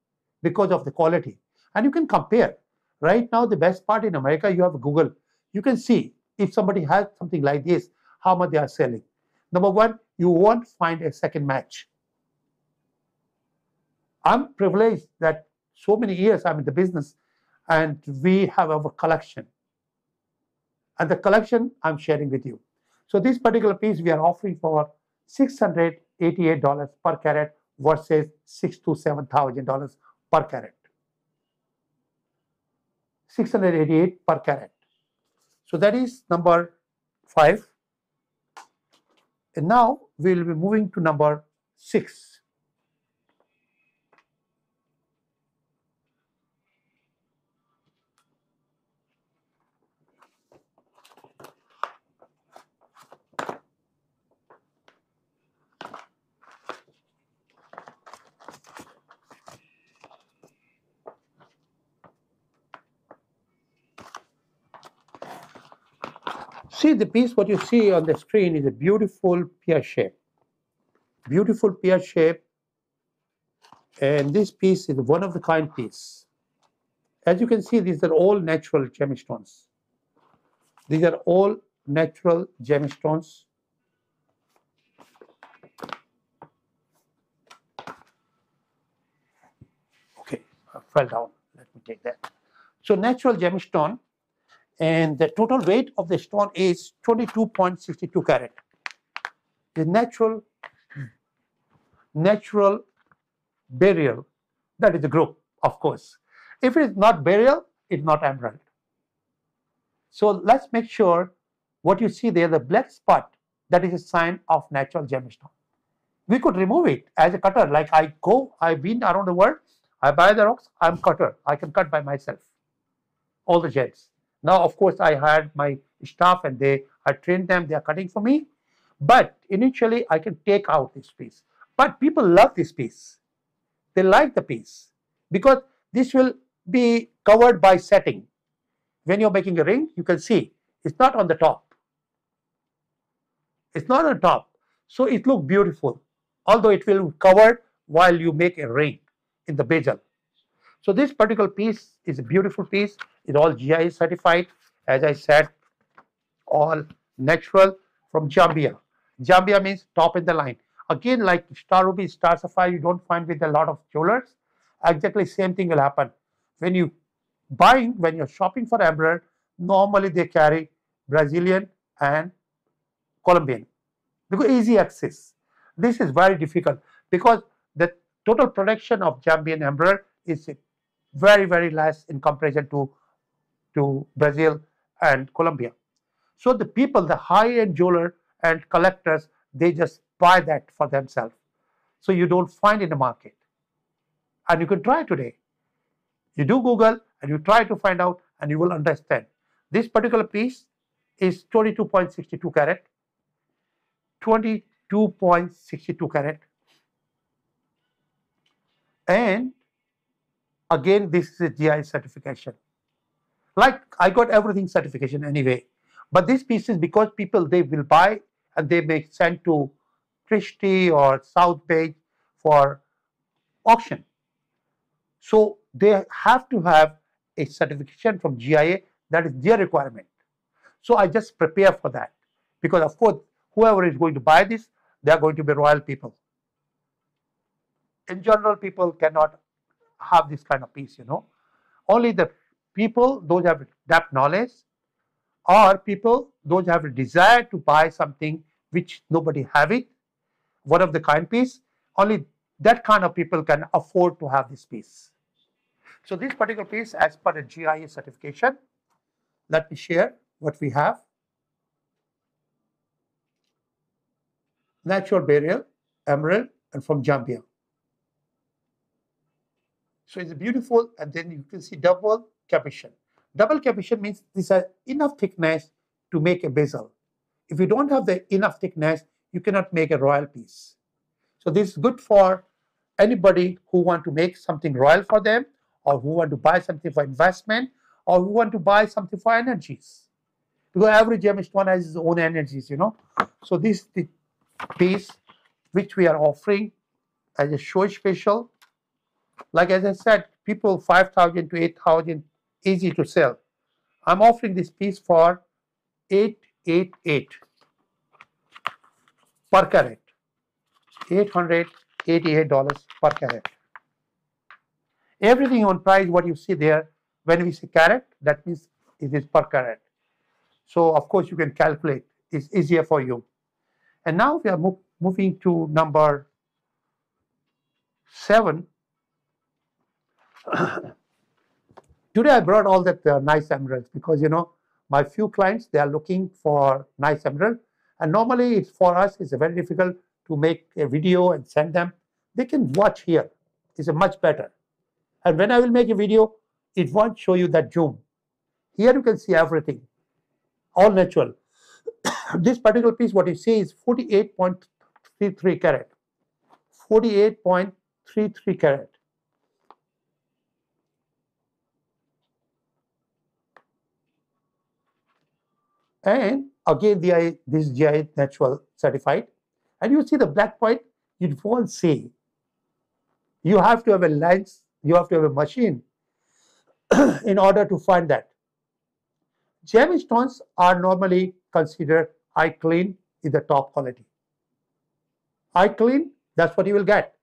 because of the quality. And you can compare. Right now, the best part in America, you have Google. You can see if somebody has something like this, how much they are selling. Number one, you won't find a second match. I'm privileged that so many years I'm in the business, and we have our collection. And the collection I'm sharing with you. So this particular piece we are offering for $688 per carat versus $6,000 to $7,000 per carat. $688 per carat. So that is number 5. And now we will be moving to number 6. See the piece, what you see on the screen is a beautiful pear shape. Beautiful pear shape. And this piece is a one-of-the-kind piece. As you can see, these are all natural gemstones. These are all natural gemstones. Okay, I fell down. Let me take that. So natural gemstone, and the total weight of the stone is 22.62 carat. The natural burial, that is the group, of course. If it is not burial, it's not emerald. So let's make sure what you see there, the black spot, that is a sign of natural gemstone. We could remove it as a cutter. Like I've been around the world, I buy the rocks, I'm cutter. I can cut by myself, all the gems. Now, of course, I hired my staff and I trained them, they are cutting for me. But initially, I can take out this piece. But people love this piece. They like the piece because this will be covered by setting. When you're making a ring, you can see it's not on the top. It's not on the top. So it looks beautiful, although it will be covered while you make a ring in the bezel. So this particular piece is a beautiful piece. It's all GIA certified. As I said, all natural from Zambia. Zambia means top in the line. Again, like star ruby, star sapphire, you don't find with a lot of jewelers. Exactly same thing will happen. When you're shopping for emerald, normally they carry Brazilian and Colombian because easy access. This is very difficult because the total production of Zambian emerald is very, very less in comparison to Brazil and Colombia. So the people, the high-end jeweler and collectors, they just buy that for themselves. So you don't find in the market. And you can try today. You do Google and you try to find out and you will understand. This particular piece is 22.62 carat. 22.62 carat. And again, this is a GI certification. Like I got everything certification anyway. But this piece is because people, they will buy and they may send to Christie or South Bay for auction. So they have to have a certification from GIA, that is their requirement. So I just prepare for that because of course, whoever is going to buy this, they are going to be royal people. In general, people cannot have this kind of piece, Only the people, those have that knowledge, or people, those have a desire to buy something which nobody have it, one of the kind piece, only that kind of people can afford to have this piece. So this particular piece, as per the GIA certification, let me share what we have. Natural burial, emerald, and from Zambia. So it's beautiful, and then you can see double capuchin. Double capuchin means these are enough thickness to make a bezel. If you don't have the enough thickness, you cannot make a royal piece. So this is good for anybody who want to make something royal for them, or who want to buy something for investment, or who want to buy something for energies. Because every gemstone has its own energies, So this is the piece which we are offering as a show special. Like as I said, people 5,000 to 8,000 easy to sell. I'm offering this piece for $888 per carat. $888 per carat. Everything on price, what you see there, when we say carat, that means it is per carat. So of course you can calculate, it's easier for you. And now we are moving to number 7. Today I brought all that nice emeralds because my few clients, they are looking for nice emerald, And normally, for us, it's very difficult to make a video and send them. They can watch here. It's a much better. And when I will make a video, it won't show you that zoom. Here you can see everything, all natural. This particular piece, what you see is 48.33 carat. 48.33 carat. And again, this is GIA natural certified. And you see the black point, you won't see. You have to have a lens, you have to have a machine in order to find that. Gemstones are normally considered eye clean is the top quality. Eye clean, that's what you will get.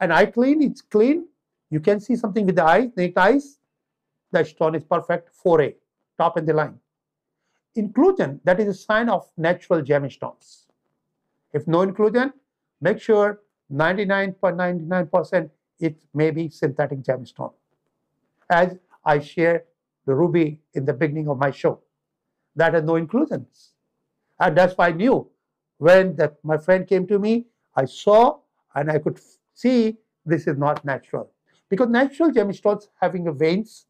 And eye clean, it's clean. You can see something with the eyes, naked eyes. The stone is perfect, 4A, top in the line. Inclusion, that is a sign of natural gemstones. If no inclusion, make sure 99.99% it may be synthetic gemstone. As I shared the ruby in the beginning of my show, that has no inclusions. And that's why I knew when my friend came to me, I saw and I could see this is not natural. Because natural gemstones having a veins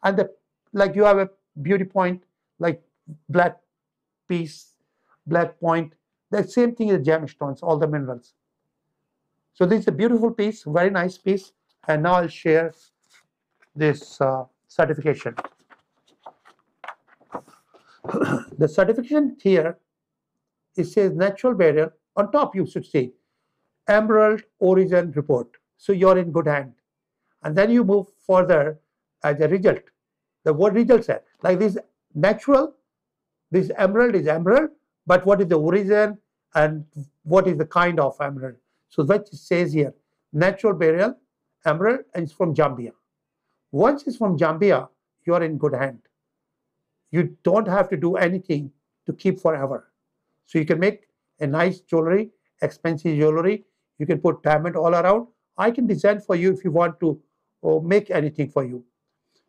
and like you have a beauty point, like black piece, black point, the same thing as gemstones, all the minerals. So this is a beautiful piece, very nice piece. And now I'll share this certification. The certification here, it says natural burial. On top you should say Emerald Origin Report. So you're in good hand. And then you move further as a result. The word result said, like this natural, this emerald is emerald, but what is the origin and what is the kind of emerald? So that it says here, natural burial, emerald, and it's from Zambia. Once it's from Zambia, you are in good hand. You don't have to do anything to keep forever. So you can make a nice jewelry, expensive jewelry. You can put diamond all around. I can design for you if you want to make anything for you.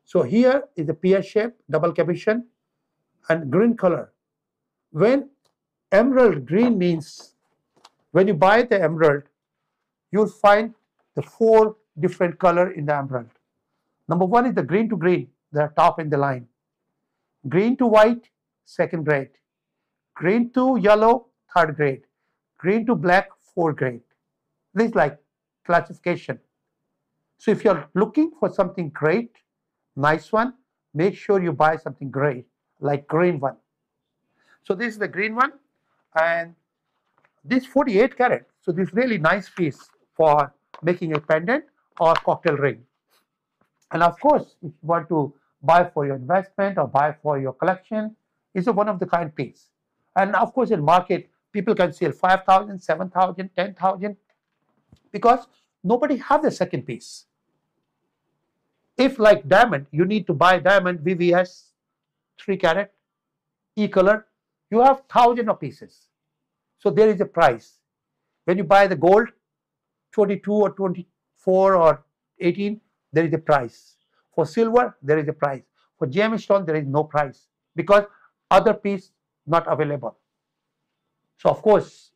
So here is the pear shape, double cabochon, and green color. When emerald green means, when you buy the emerald, you'll find the 4 different color in the emerald. Number 1 is the green to green, the top in the line. Green to white, 2nd grade. Green to yellow, 3rd grade. Green to black, 4th grade. This is like classification. So if you're looking for something great, nice one, make sure you buy something great, like green one. So this is the green one, and this 48 carat. So this really nice piece for making a pendant or cocktail ring. And of course, if you want to buy for your investment or buy for your collection, it's a one of the kind piece. And of course, in market, people can sell 5,000, 7,000, 10,000, because nobody have the second piece. If like diamond, you need to buy diamond VVS 3 carat, E color, you have thousands of pieces. So there is a price. When you buy the gold, 22 or 24 or 18, there is a price. For silver, there is a price. For gemstone, there is no price because other piece not available. So of course,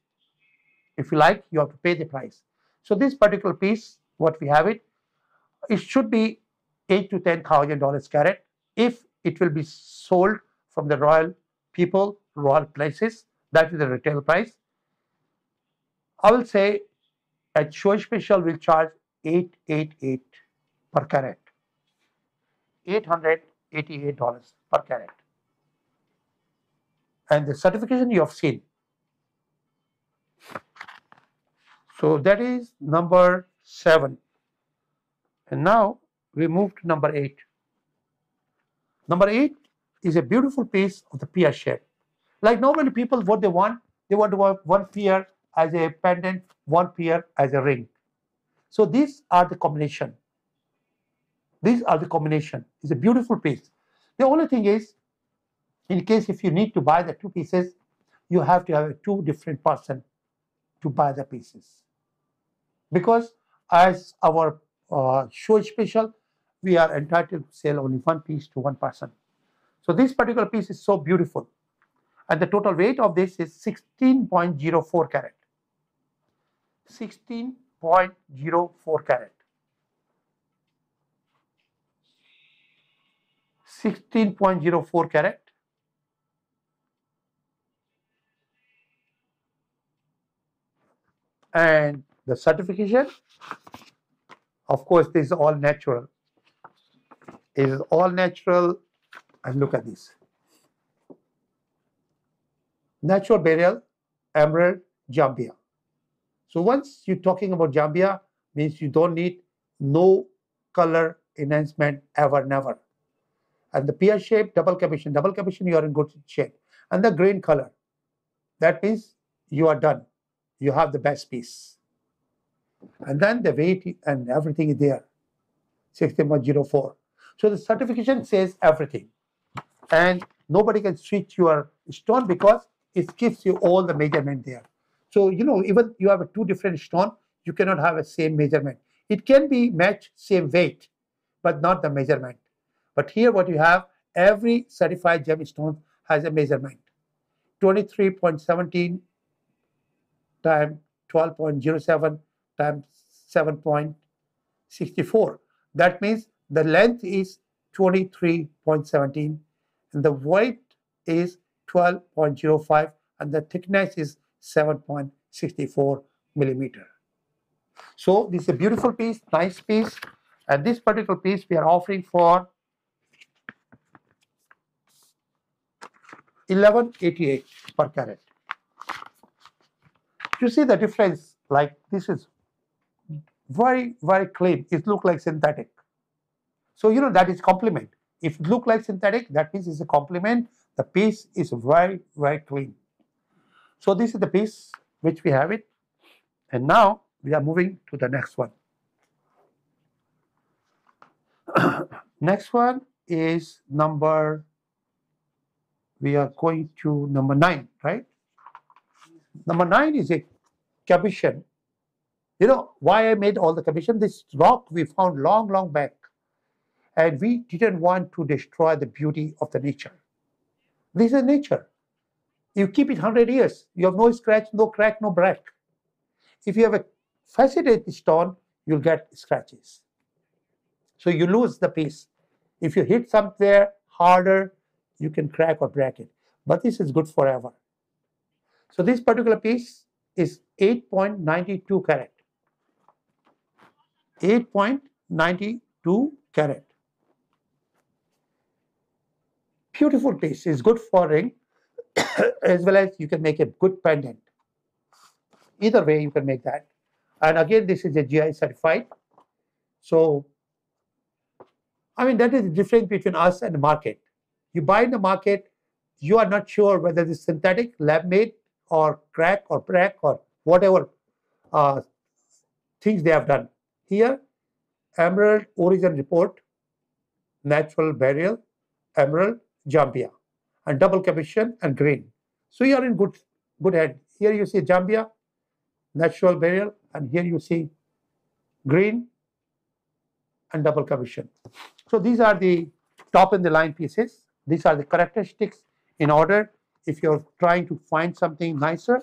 if you like, you have to pay the price. So this particular piece, what we have it should be $8,000 to $10,000 carat if it will be sold from the royal people, royal places. That is the retail price. I will say at Show Special will charge $888 per carat. $888 per carat. And the certification you have seen. So that is number 7. And now we move to number 8. Number 8 is a beautiful piece of the pear shape. Like normally people, what they want to have one pear as a pendant, one pear as a ring. So these are the combination. These are the combination. It's a beautiful piece. The only thing is, in case if you need to buy the 2 pieces, you have to have a 2 different person to buy the pieces. Because as our show special, we are entitled to sell only 1 piece to 1 person. So this particular piece is so beautiful. And the total weight of this is 16.04 carat. 16.04 carat. 16.04 carat. And the certification, of course, this is all natural. It is all natural. And look at this. Natural burial, emerald, Gambia. So once you're talking about Gambia, means you don't need no color enhancement ever, never. And the pear shape, double commission, you are in good shape. And the green color, that means you are done. You have the best piece. And then the weight and everything is there, 16.04. So the certification says everything. And nobody can switch your stone because it gives you all the measurement there. So, you know, even you have two different stone, you cannot have a same measurement. It can be matched same weight, but not the measurement. But here what you have, every certified gemstone has a measurement. 23.17 times 12.07 times 7.64. That means the length is 23.17 and the weight is 12.05 and the thickness is 7.64 millimeter. So this is a beautiful piece, nice piece, and this particular piece we are offering for 1188 per carat. You see the difference, like this is very, very clean. It looks like synthetic. So, you know, that is compliment. If it looks like synthetic, that means it's a compliment. The piece is very, very clean. So this is the piece which we have it. And now we are moving to the next one. Next one is we are going to number 9, right? Number 9 is a commission. You know why I made all the commission? This rock we found long, long back. And we didn't want to destroy the beauty of the nature. This is nature. You keep it 100 years. You have no scratch, no crack, no break. If you have a faceted stone, you'll get scratches. So you lose the piece. If you hit somewhere harder, you can crack or break it. But this is good forever. So this particular piece is 8.92 carat. 8.92 carat. Beautiful piece. Is good for ring as well as you can make a good pendant. Either way you can make that. And again, this is a GI certified. So, I mean, that is the difference between us and the market. You buy in the market, you are not sure whether it's synthetic, lab-made, or crack or break or whatever things they have done. Here, emerald origin report, natural burial, emerald, Gambia, and double commission and green. So you are in good head. Here you see Gambia, natural burial, and here you see green and double commission. So these are the top in the line pieces. These are the characteristics in order if you're trying to find something nicer.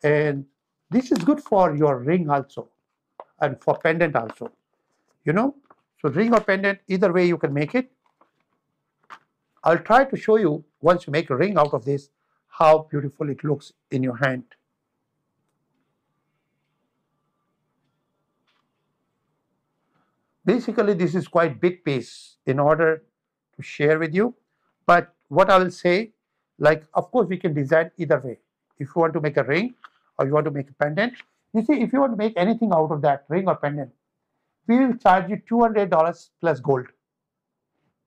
And this is good for your ring also and for pendant also. You know, so ring or pendant, either way you can make it. I'll try to show you once you make a ring out of this, how beautiful it looks in your hand. Basically, this is quite big piece in order to share with you. But what I will say, like, of course, we can design either way. If you want to make a ring or you want to make a pendant, you see, if you want to make anything out of that, ring or pendant, we will charge you $200 plus gold.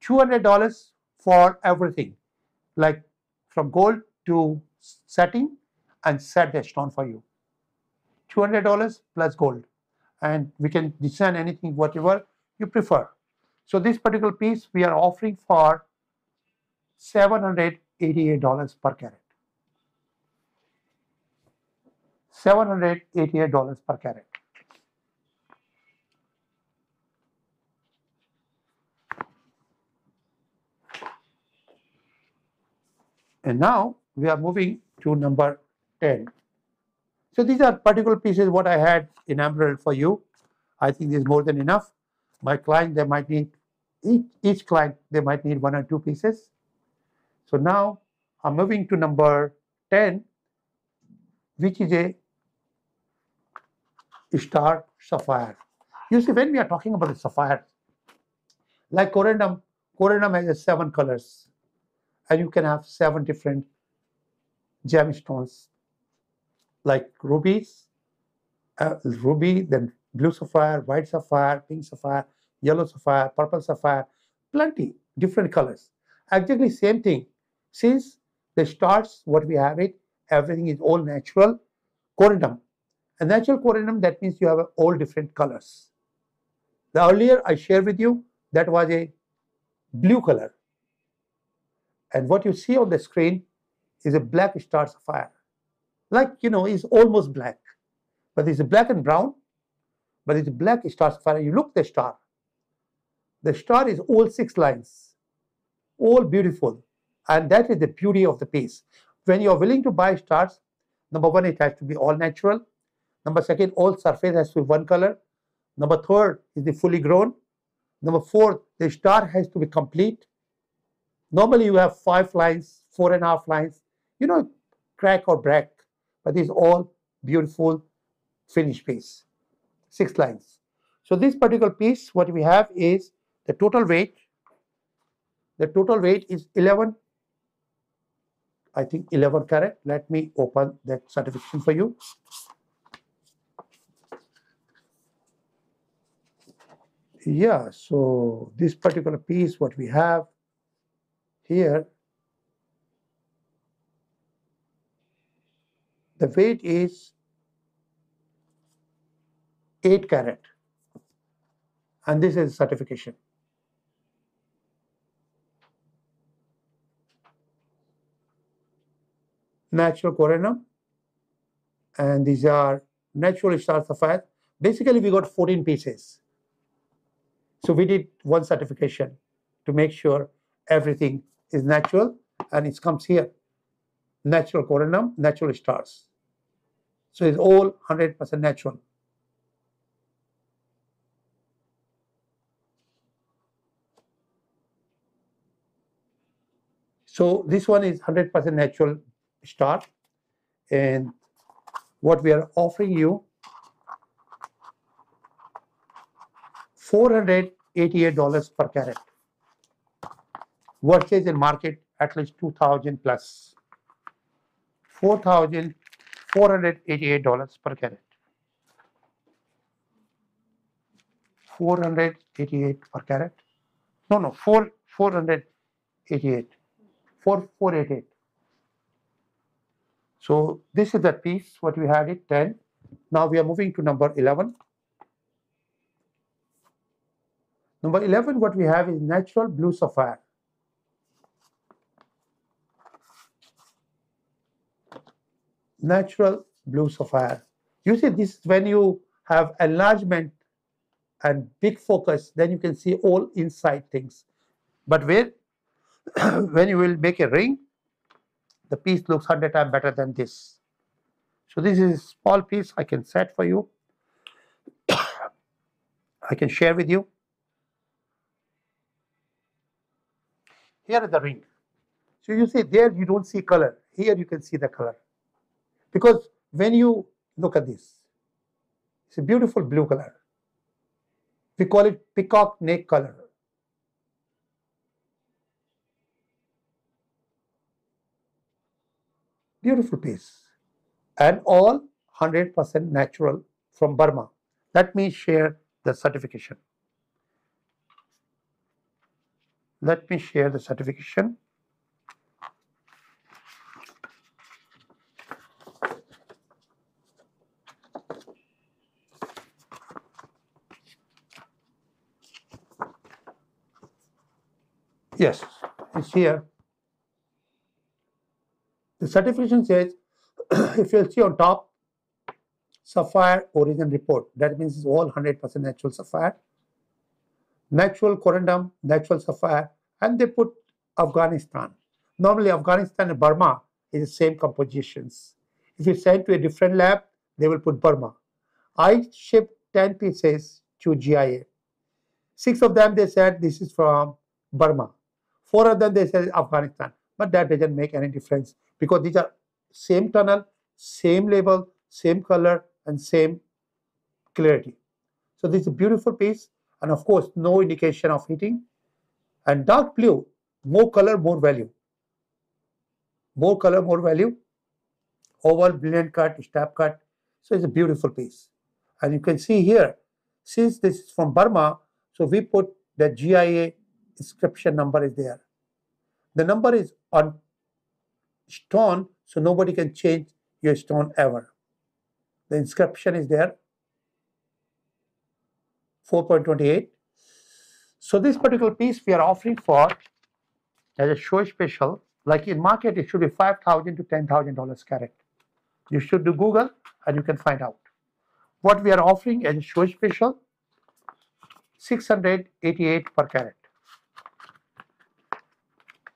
$200 for everything, like from gold to setting and set the stone for you. $200 plus gold. And we can design anything, whatever you prefer. So this particular piece we are offering for $788 per carat. $788 per carat. And now we are moving to number 10. So these are particular pieces what I had in emerald for you. I think this is more than enough. My client, they might need, each client, they might need 1 or 2 pieces. So now I'm moving to number 10, which is a star sapphire. You see, when we are talking about the sapphire, like corundum has 7 colors, and you can have 7 different gemstones, like rubies, ruby, then blue sapphire, white sapphire, pink sapphire, yellow sapphire, purple sapphire, plenty different colors. Exactly same thing. Since the stars, what we have it, everything is all natural corundum. A natural corundum, that means you have all different colors. The earlier I shared with you, that was a blue color. And what you see on the screen is a black star sapphire. Like, it's almost black. But it's black and brown, but it's black star sapphire. You look the star. The star is all 6 lines, all beautiful. And that is the beauty of the piece. When you're willing to buy stars, number 1, it has to be all natural. Number 2, all surface has to be 1 color. Number 3 is the fully grown. Number 4, the star has to be complete. Normally you have 5 lines, 4.5 lines, crack or break, but it's all beautiful finished piece, 6 lines. So this particular piece, what we have is the total weight. The total weight is 11 carat. Let me open that certification for you. Yeah, so this particular piece, what we have here, the weight is 8 carat, and this is certification. Natural corundum, and these are natural star sapphire. Basically, we got 14 pieces. So we did 1 certification to make sure everything is natural, and it comes here. Natural corundum, natural stars. So it's all 100% natural. So this one is 100% natural star, and what we are offering you, $488 per carat. Versus in market at least 2,000 plus. $4,488 per carat. 488 per carat. No, 488. 488. So this is the piece what we had it 10. Now we are moving to number 11. Number 11, what we have is natural blue sapphire. Natural blue sapphire. You see, this when you have enlargement and big focus, then you can see all inside things. But when you will make a ring, the piece looks 100 times better than this. So this is a small piece I can set for you. I can share with you. Here is the ring. So you see there you don't see color. Here you can see the color. Because when you look at this, it's a beautiful blue color. We call it peacock neck color. Beautiful piece. And all 100% natural from Burma. Let me share the certification. Let me share the certification. Yes, it's here. The certification says, if you see on top, sapphire origin report. That means it's all 100% natural sapphire. Natural corundum, natural sapphire, and they put Afghanistan. Normally, Afghanistan and Burma is the same compositions. If you send to a different lab, they will put Burma. I shipped 10 pieces to GIA. 6 of them they said this is from Burma. 4 of them they said Afghanistan. But that doesn't make any difference because these are same tunnel, same label, same color, and same clarity. So this is a beautiful piece, and of course no indication of heating. And dark blue, more color, more value. More color, more value. Oval, brilliant cut, stab cut. So it's a beautiful piece. And you can see here, since this is from Burma, so we put the GIA inscription number is there. The number is on stone, so nobody can change your stone ever. The inscription is there, 4.28. So this particular piece we are offering for as a show special. Like in market, it should be $5,000 to $10,000 carat. You should do Google and you can find out. What we are offering as a show special, 688 per carat.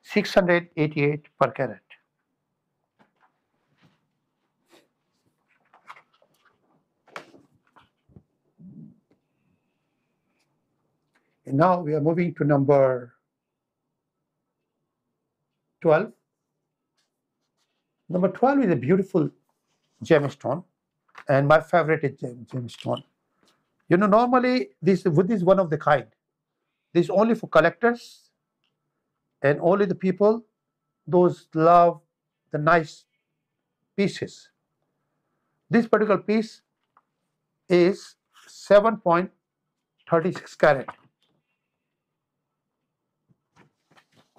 688 per carat. And now we are moving to number 12. Number 12 is a beautiful gemstone, and my favorite is gemstone. You know, normally this wood is one of the kind. This is only for collectors and only the people those love the nice pieces. This particular piece is 7.36 carat.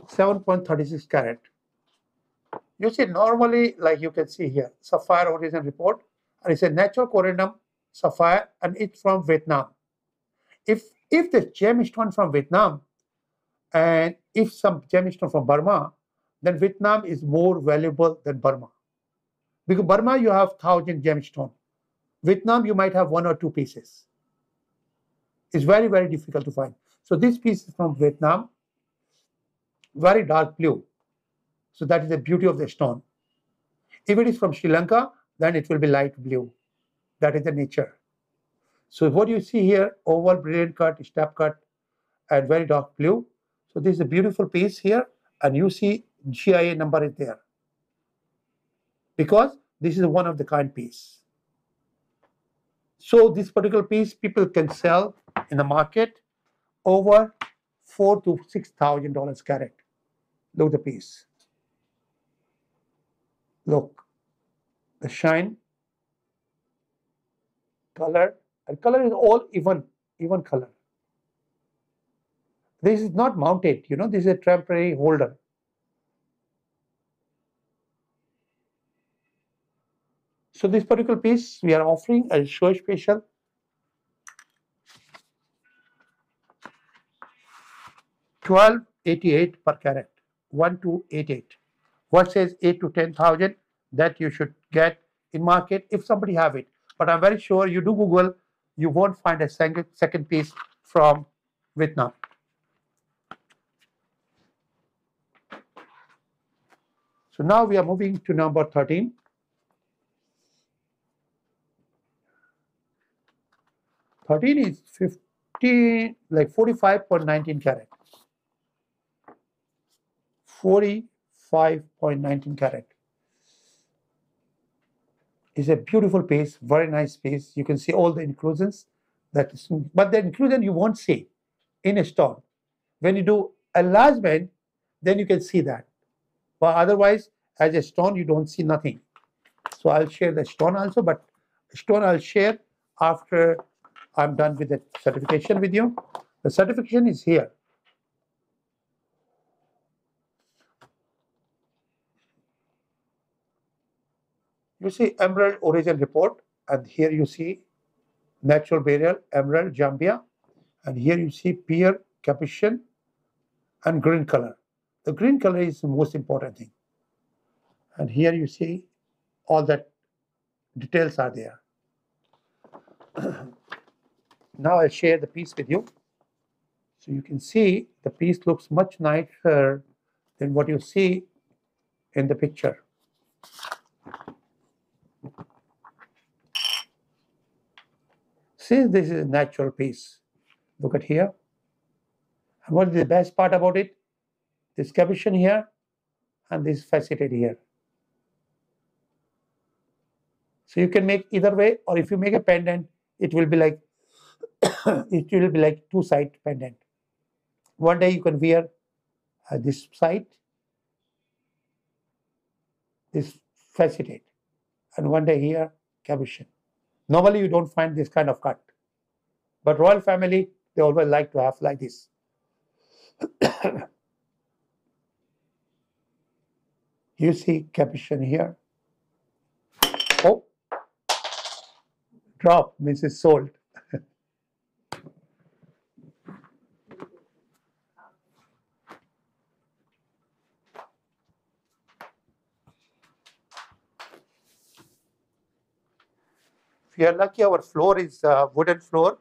7.36 carat. You see, normally, like you can see here, sapphire origin report, and it's a natural corundum sapphire, and it's from Vietnam. If the gemstone from Vietnam, and if some gemstone from Burma, then Vietnam is more valuable than Burma. Because Burma, you have 1,000 gemstones. Vietnam, you might have 1 or 2 pieces. It's very, very difficult to find. So this piece is from Vietnam, very dark blue. So that is the beauty of the stone. If it is from Sri Lanka, then it will be light blue. That is the nature. So what you see here, oval, brilliant cut, stab cut, and very dark blue. So this is a beautiful piece here, and you see GIA number is there. Because this is one of the kind piece. So this particular piece people can sell in the market over $4,000 to $6,000 carat. Look at the piece. Look, the shine, color, and color is all even color. This is not mounted, you know, this is a temporary holder. So this particular piece we are offering as show special. $1,288 per carat, 1,288. What says 8 to 10,000 that you should get in market if somebody have it. But I'm very sure you do Google, you won't find a second piece from Vietnam. So now we are moving to number 13. Is 45.19 carat. 45.19 carat. It's a beautiful piece, very nice piece. You can see all the inclusions. But the inclusion you won't see in a stone. When you do enlargement, then you can see that. But otherwise, as a stone, you don't see nothing. So I'll share the stone also, but stone I'll share after I'm done with the certification with you. The certification is here. You see emerald origin report, and here you see natural burial, emerald, Zambia, and here you see pear, capuchin, and green color. The green color is the most important thing. And here you see all that details are there. Now I'll share the piece with you. So you can see the piece looks much nicer than what you see in the picture. Since this is a natural piece, look at here. And what is the best part about it? This capuchin here and this faceted here. So you can make either way, or if you make a pendant, it will be like it will be like two-side pendant. One day you can wear this side, this faceted, and one day here capuchin. Normally you don't find this kind of cut, but royal family, they always like to have like this. You see capuchin here. Oh, drop means it's sold. If you are lucky, our floor is wooden floor,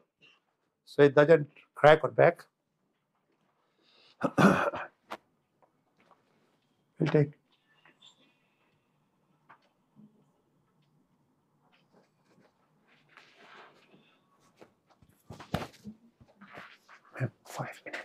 so it doesn't crack or back. We'll take. We have 5 minutes.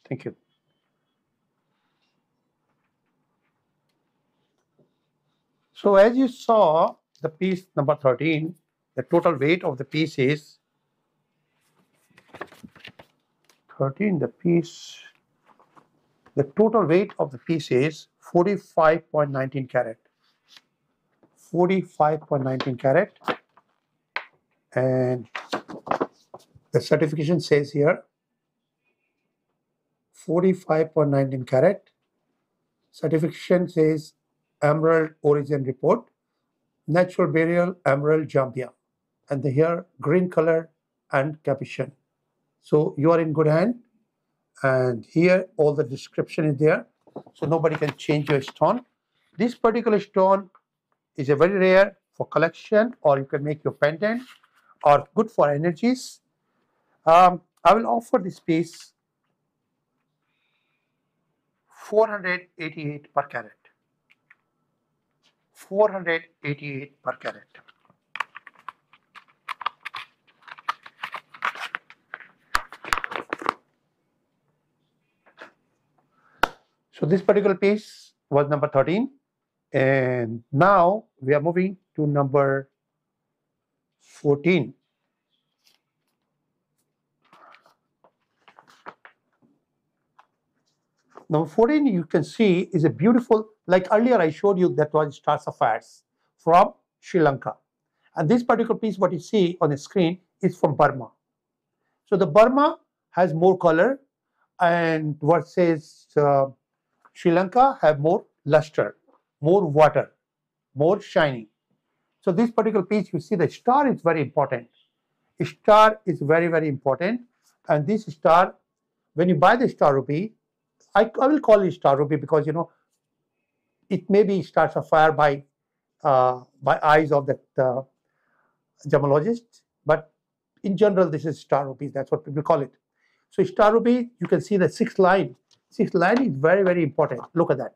Thank you. So as you saw, the piece number 13, the total weight of the piece is 13. The total weight of the piece is 45.19 carat. 45.19 carat. And the certification says here 45.19 carat. Certification says Emerald Origin Report, Natural Burial Emerald Zambia. and the here green color and capuchin. So you are in good hand, and here all the description is there, so nobody can change your stone. This particular stone is a very rare for collection, or you can make your pendant, or good for energies. I will offer this piece 488 per carat. 488 per carat. So this particular piece was number 13, and now we are moving to number 14. Number 14, you can see, is a beautiful, like earlier I showed you, that was star sapphires from Sri Lanka. And this particular piece, what you see on the screen, is from Burma. So the Burma has more color, and what says Sri Lanka have more luster, more water, more shiny. So this particular piece, you see the star is very important. Star is very, very important. And this star, when you buy the star ruby, I will call it star ruby because, you know, it may be star sapphire by eyes of the gemologist, but in general, this is star ruby. That's what people call it. So star ruby, you can see the sixth line. Sixth line is very, very important. Look at that.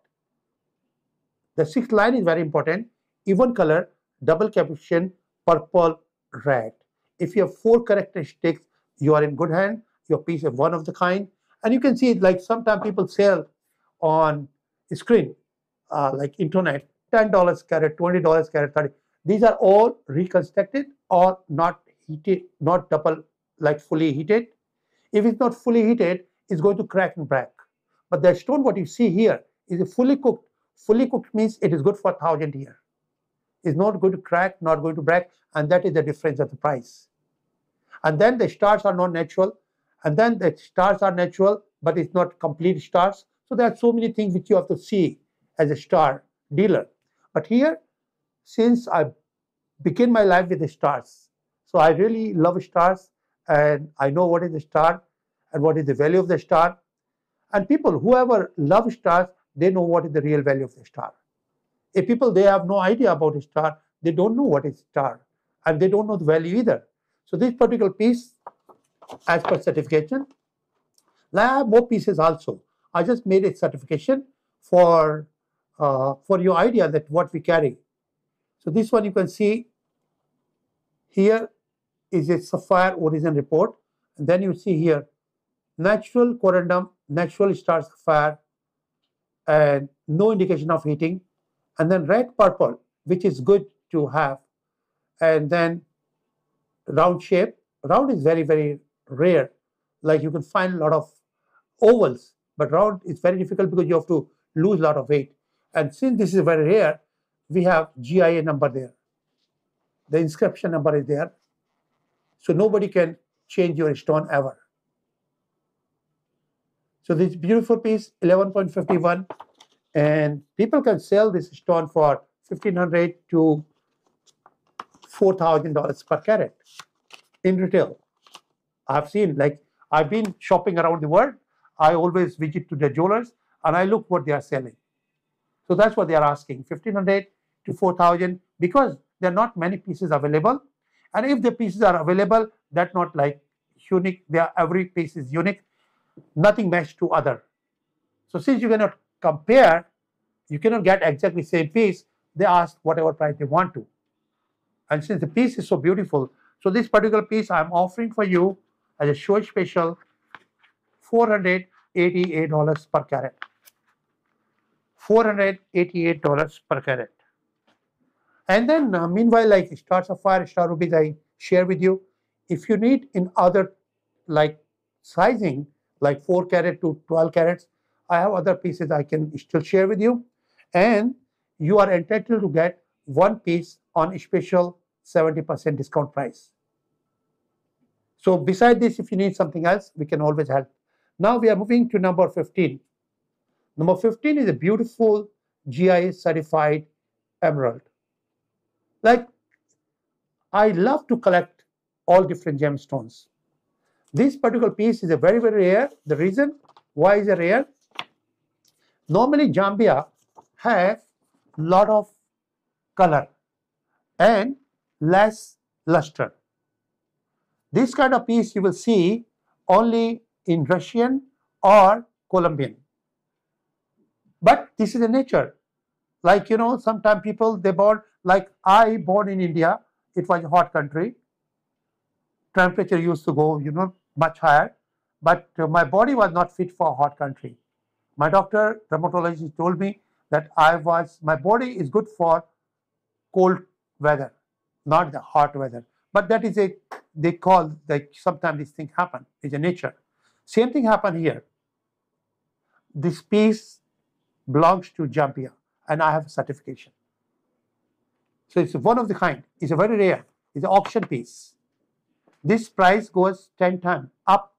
The sixth line is very important. Even color, double capuchin, purple, red. If you have 4 characteristics, you are in good hand. Your piece is one of the kind. And you can see, like sometimes people sell on screen, like internet, $10 carat, $20 carat, 30. These are all reconstructed or not heated, not double, like fully heated. If it's not fully heated, it's going to crack and break. But the stone, what you see here, is a fully cooked. Fully cooked means it is good for 1,000 years. It's not going to crack, not going to break, and that is the difference of the price. And then the stars are not natural, and then the stars are natural, but it's not complete stars. So there are so many things which you have to see as a star dealer. But here, since I began my life with the stars, so I really love stars, and I know what is the star and what is the value of the star. And people, whoever love stars, they know what is the real value of the star. If people, they have no idea about a star, they don't know what is star, and they don't know the value either. So this particular piece, as per certification, I have more pieces also. I just made a certification for your idea that what we carry. So this one you can see here is a sapphire origin report. And then you see here natural corundum, natural star sapphire, and no indication of heating. And then red purple, which is good to have. And then round shape. Round is very, very rare. Like you can find a lot of ovals, but round is very difficult because you have to lose a lot of weight. And since this is very rare, we have GIA number there. The inscription number is there. So nobody can change your stone ever. So this beautiful piece, 11.51, and people can sell this stone for $1,500 to $4,000 per carat in retail. I've seen, like, I've been shopping around the world. I always visit to the jewelers and I look what they are selling. So that's what they are asking, 1,500 to 4,000, because there are not many pieces available. And if the pieces are available, that's not like unique. Every piece is unique, nothing matched to other. So since you cannot compare, you cannot get exactly same piece, they ask whatever price they want to. And since the piece is so beautiful, so this particular piece I'm offering for you as a show special, $488 per carat. $488 per carat. And then meanwhile, like star sapphire, star rubies, I share with you. If you need in other like sizing, like 4 carat to 12 carats, I have other pieces I can still share with you. And you are entitled to get one piece on a special 70% discount price. So beside this, if you need something else, we can always help. Now we are moving to number 15. Number 15 is a beautiful GIA certified emerald. Like, I love to collect all different gemstones. This particular piece is a very, very rare. The reason why is it rare? Normally, Zambia has lot of color and less luster. This kind of piece you will see only in Russian or Colombian. But this is the nature. Like, sometimes people, they born, like I born in India, it was a hot country. Temperature used to go, much higher. But my body was not fit for a hot country. My doctor, dermatologist, told me that my body is good for cold weather, not the hot weather. But that is they call, like, sometimes these things happen. It's a nature. Same thing happened here. This piece belongs to Zambia, and I have a certification. So it's one of the kind. It's a very rare. It's an auction piece. This price goes 10 times up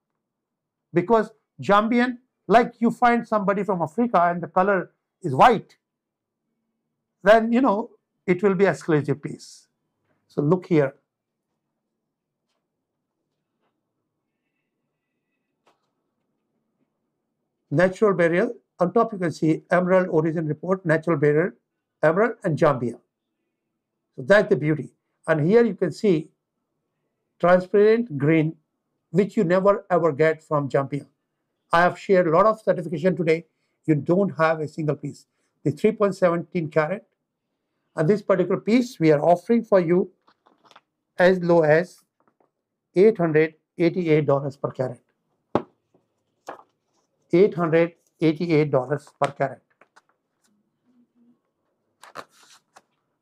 because Zambian, like you find somebody from Africa and the color is white, then, it will be an exclusive piece. So look here. Natural burial. On top you can see emerald origin report, natural burial, emerald and Zambia. So that's the beauty. And here you can see transparent green, which you never ever get from Zambia. I have shared a lot of certification today. You don't have a single piece. The 3.17 carat. And this particular piece we are offering for you as low as $888 per carat. $888 per carat.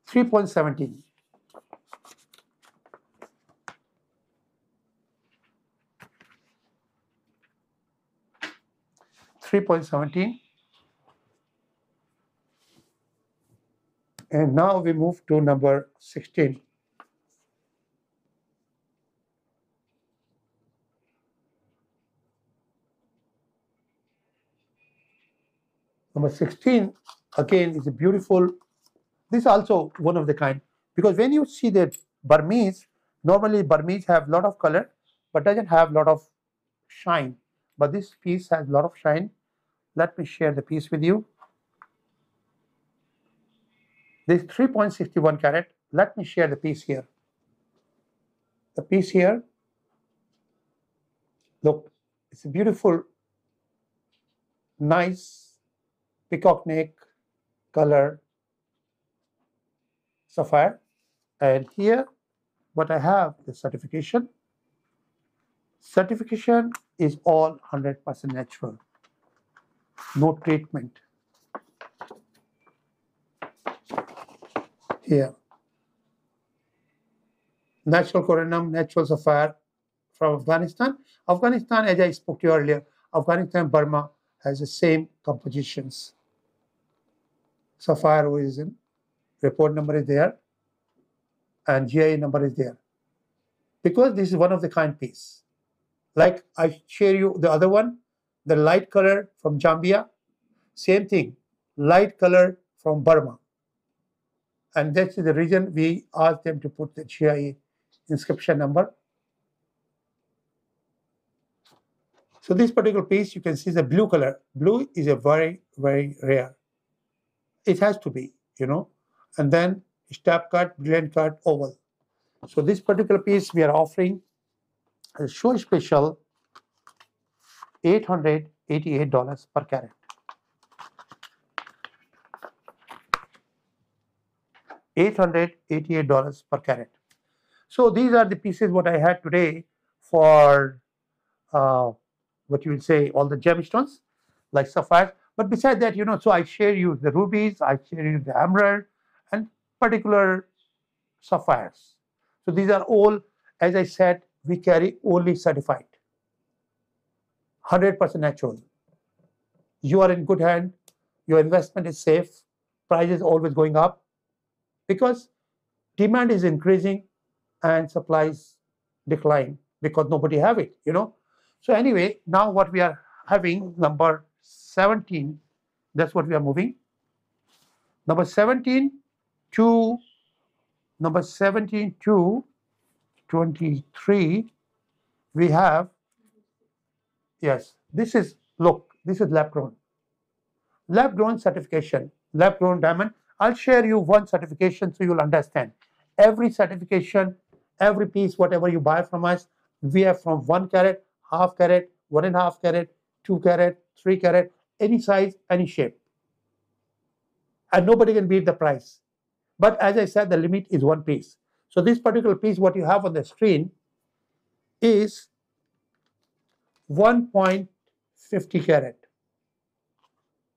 3.17. And now we move to number 16. Number 16, again, is a beautiful. This is also one of the kind, because when you see the Burmese, normally Burmese have a lot of color, but doesn't have a lot of shine. But this piece has a lot of shine. Let me share the piece with you. This 3.61 carat. Let me share the piece here. The piece here, look, it's a beautiful, nice peacock neck color sapphire. And here, what I have, the certification. Certification is all 100% natural, no treatment. Here, natural corundum, natural sapphire from Afghanistan. Afghanistan, as I spoke to you earlier, Afghanistan, Burma has the same compositions. Sapphire origin, report number is there, and GIA number is there. Because this is one of the kind piece. Like I share you the other one, the light color from Zambia, same thing, light color from Burma. And that's the reason we asked them to put the GIA inscription number. So this particular piece, you can see the blue color. Blue is a very, very rare. It has to be, and then stab cut, brilliant cut, oval. So this particular piece we are offering a show special $888 per carat. $888 per carat. So these are the pieces what I had today for what you will say, all the gemstones like sapphire. But besides that, so I share you the rubies, I share you the emerald and particular sapphires. So these are all, as I said, we carry only certified, 100% natural. You are in good hand, your investment is safe, price is always going up because demand is increasing and supplies decline because nobody have it, So anyway, now what we are having, number 17, that's what we are moving. Number 17 to 23, we have, yes, this is, look, this is lab grown. Lab grown certification, lab grown diamond. I'll share you one certification so you'll understand. Every certification, every piece, whatever you buy from us, we have from 1 carat, half carat, 1.5 carat, 2 carat, 3 carat, any size, any shape. And nobody can beat the price. But as I said, the limit is 1 piece. So this particular piece, what you have on the screen, is 1.50 carat.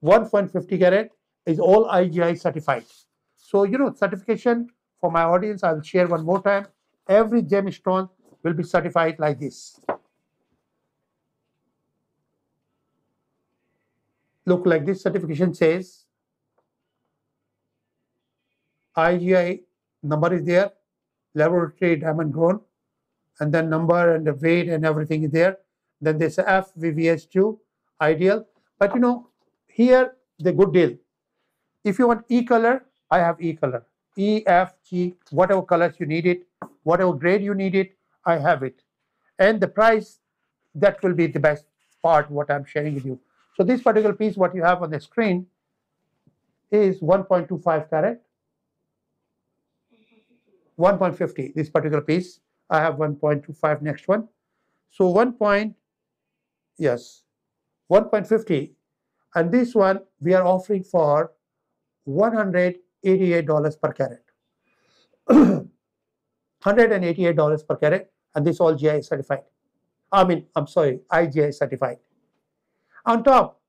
1.50 carat is all IGI certified. So, certification for my audience, I will share one more time. Every gemstone will be certified like this. Look, like this certification says, IGI number is there, laboratory diamond grown, and then number and the weight and everything is there. Then there's FVVS2, ideal. But here the good deal. If you want E color, I have E color. E, F, G, whatever colors you need it, whatever grade you need it, I have it. And the price, that will be the best part, what I'm sharing with you. So this particular piece, what you have on the screen, is 1.25 carat. 1.50, this particular piece. I have 1.25 next one. So 1.50. And this one, we are offering for $188 per carat. $188 per carat, and this all GI certified. IGI certified. On top,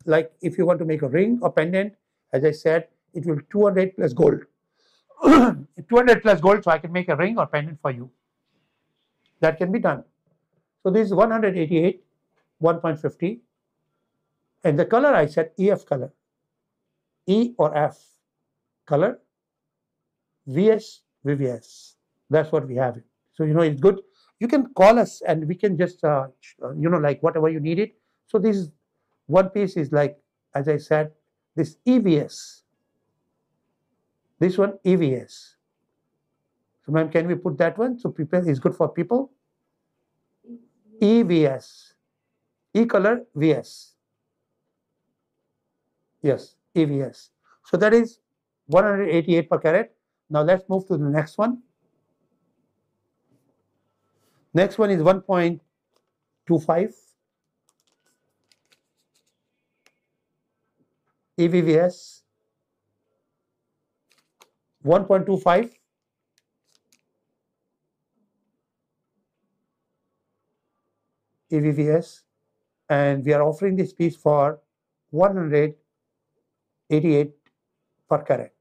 like if you want to make a ring or pendant, as I said, it will 200 plus gold. 200 plus gold, so I can make a ring or pendant for you. That can be done. So this is 188, 1.50. And the color I said EF color. E or F color. VS, VVS. That's what we have. So, it's good. You can call us and we can just, like whatever you need it. So this is one piece is like, as I said, this EVS. This one EVS. So, ma'am, can we put that one? So people is good for people. EVS. E color VS. Yes, EVS. So that is 188 per carat. Now let's move to the next one. Next one is 1.25 EVVS. 1.25 EVVS, and we are offering this piece for 188 per carat.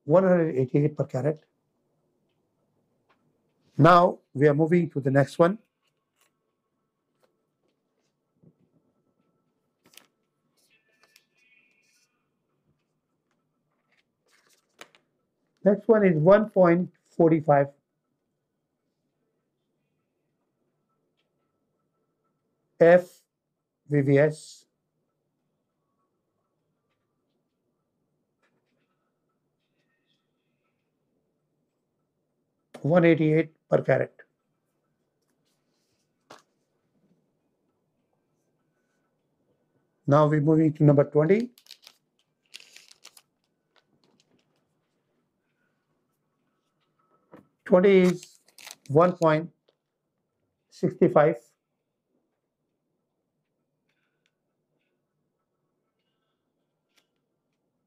$188 per carat. Now we are moving to the next one. Next one is 1.45 FVVS. $188 per carat. Now we're moving to number 20. Is 1.65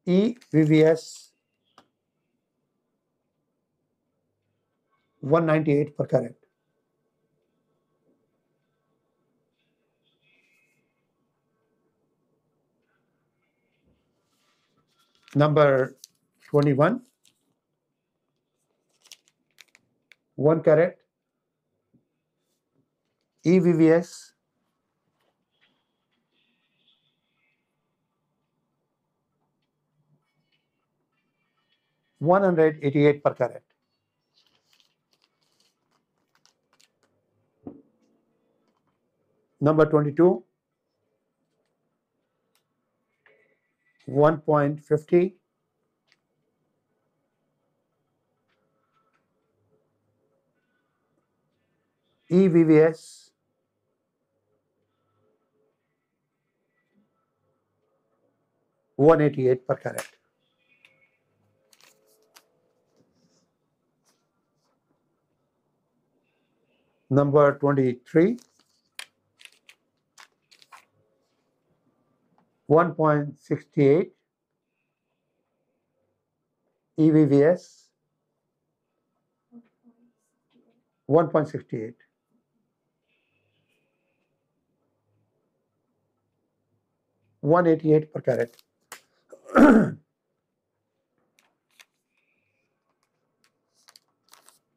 EVVS. 198 per carat. Number 21, 1 carat EVVS. 188 per carat. Number 22, 1.50, EVVS 188 per carat. Number 23, 1.68, EVVS 1.68. $188 per carat.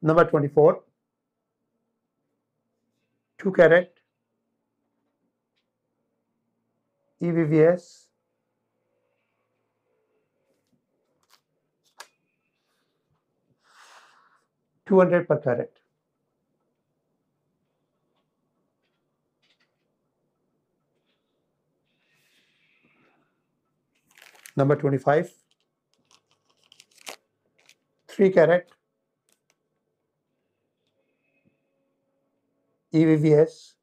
Number 24, 2 carat, EVVS 200 per carat. Number 25, 3 carat, EVVS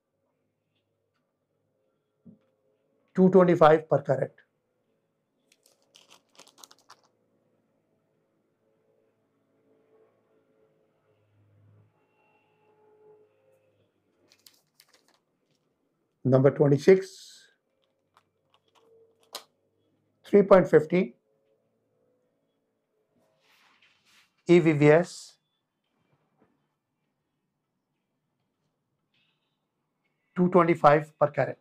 225 per carat. Number 26, 3.50, EVVS 225 per carat.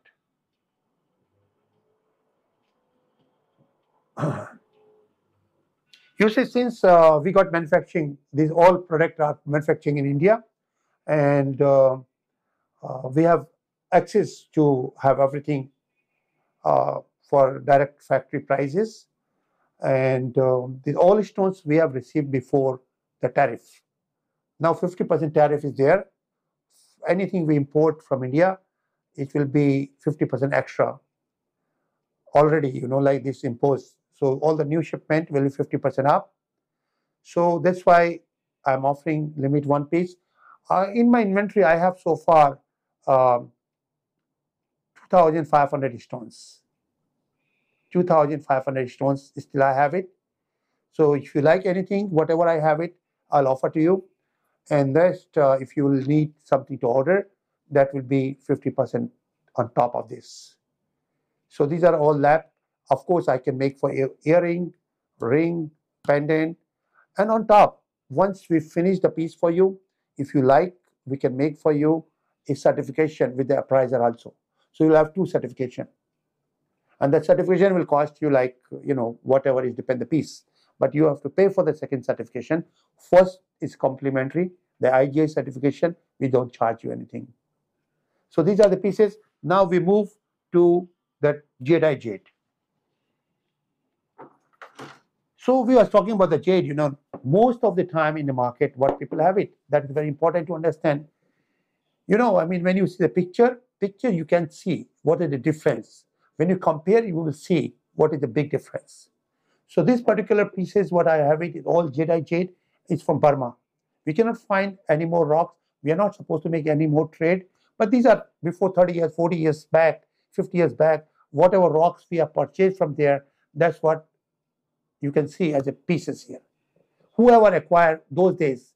You see, since we got manufacturing, these all products are manufacturing in India, and we have access to have everything for direct factory prices, and all stones we have received before the tariff. Now 50% tariff is there. Anything we import from India, it will be 50% extra already, you know, like this imposed. So all the new shipment will be 50% up. So that's why I'm offering limit 1 piece. In my inventory, I have so far 2,500 stones. 2,500 stones, still I have it. So if you like anything, whatever I have it, I'll offer to you. And rest, if you will need something to order, that will be 50% on top of this. So these are all lap. Of course, I can make for earring, ring, pendant, and on top, once we finish the piece for you, if you like, we can make for you a certification with the appraiser also. So you'll have 2 certification. And that certification will cost you like, you know, whatever is depend the piece. But you have to pay for the second certification. First is complimentary. The IGI certification, we don't charge you anything. So these are the pieces. Now we move to the GI jade. So we were talking about the jade, you know, most of the time in the market, what people have it, that is very important to understand. You know, I mean, when you see the picture, you can see what is the difference. When you compare, you will see what is the big difference. So this particular pieces, what I have it is all jade. It's from Burma. We cannot find any more rocks. We are not supposed to make any more trade. But these are before 30 years, 40 years back, 50 years back, whatever rocks we have purchased from there, that's what you can see as a pieces here. Whoever acquired those days,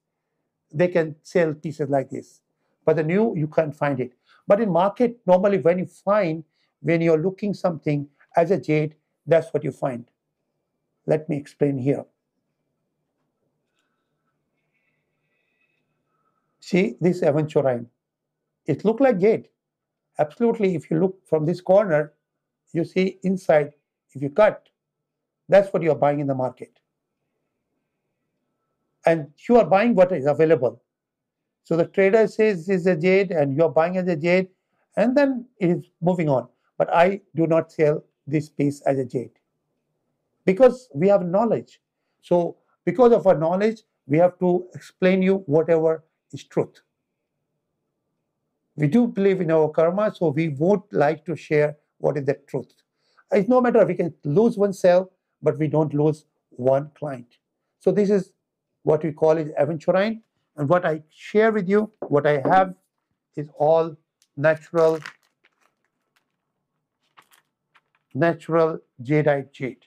they can sell pieces like this. But the new, you can't find it. But in market, normally when you're looking something as a jade, that's what you find. Let me explain here. See this aventurine. It looks like jade. Absolutely, if you look from this corner, you see inside, if you cut, that's what you're buying in the market. And you are buying what is available. So the trader says this is a jade and you're buying as a jade, and then it is moving on. But I do not sell this piece as a jade because we have knowledge. So because of our knowledge, we have to explain you whatever is truth. We do believe in our karma, so we would like to share what is the truth. It's no matter, we can lose one cell, but we don't lose one client. So this is what we call is aventurine. And what I share with you, what I have is all natural jadeite jade.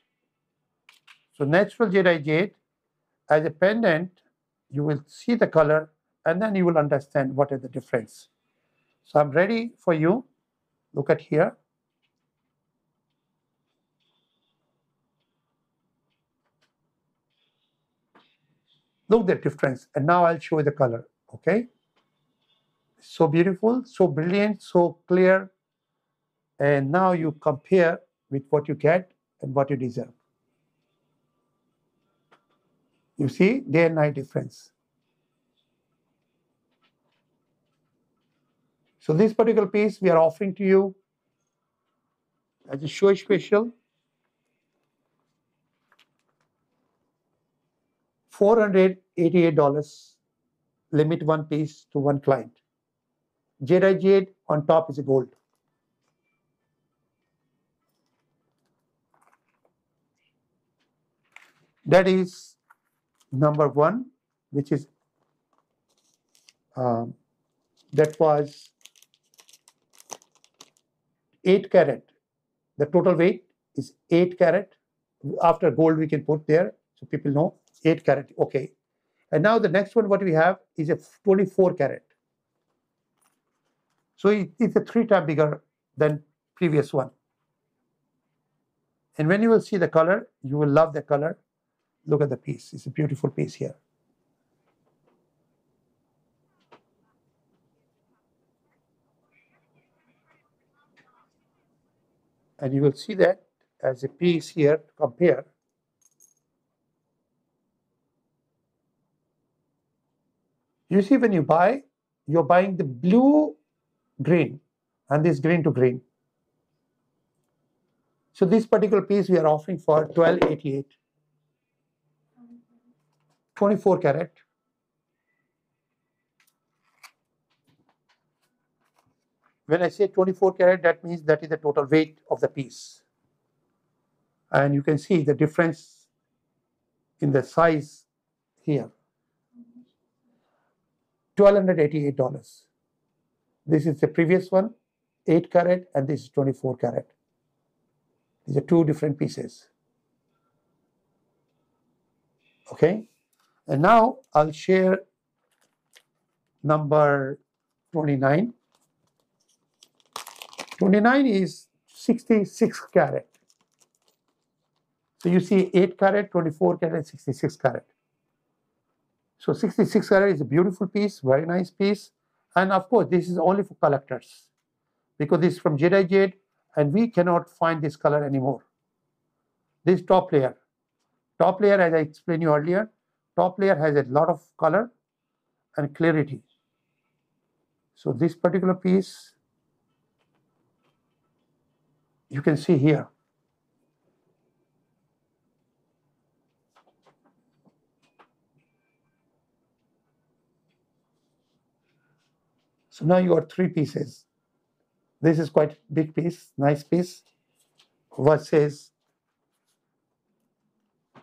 So natural jadeite jade, as a pendant, you will see the color and then you will understand what is the difference. So I'm ready for you. Look at here. Look the difference. And now I'll show you the color. Okay. So beautiful, so brilliant, so clear. And now you compare with what you get and what you deserve. You see day and night difference. So this particular piece we are offering to you as a show special, $488, limit one piece to one client. Jadeite jade, on top is a gold. That is number one, which is that was 8 carat. The total weight is 8 carat. After gold we can put there, so people know 8 carat. Okay. And now the next one what we have is a 24 carat. So it's a 3 times bigger than previous one. And when you will see the color, you will love the color. Look at the piece. It's a beautiful piece here. And you will see that as a piece here to compare. You see when you buy, you're buying the blue green and this green to green. So this particular piece we are offering for $1288. 24 carat. When I say 24 carat, that means that is the total weight of the piece. And you can see the difference in the size here. $1,288. This is the previous one, 8 carat, and this is 24 carat. These are two different pieces. Okay, and now I'll share number 29. 29 is 66 carat. So you see 8 carat, 24 carat, 66 carat. So 66 carat is a beautiful piece, very nice piece. And of course, this is only for collectors because this is from jadeite jade and we cannot find this color anymore. This top layer. Top layer, as I explained you earlier, top layer has a lot of color and clarity. So this particular piece, you can see here. So now you got 3 pieces. This is quite big piece, nice piece. Versus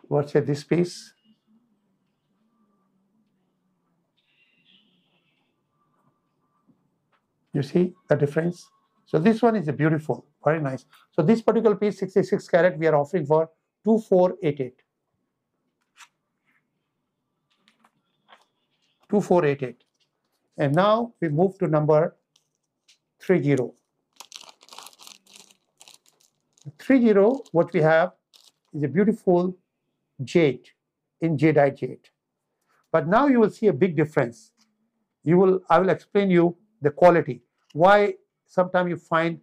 this piece. You see the difference? So this one is a beautiful, very nice. So this particular piece, 66 carat, we are offering for $2488. $2488. And now we move to number 30. 30, what we have is a beautiful jade in jadeite jade. But now you will see a big difference. I will explain you the quality. Why sometimes you find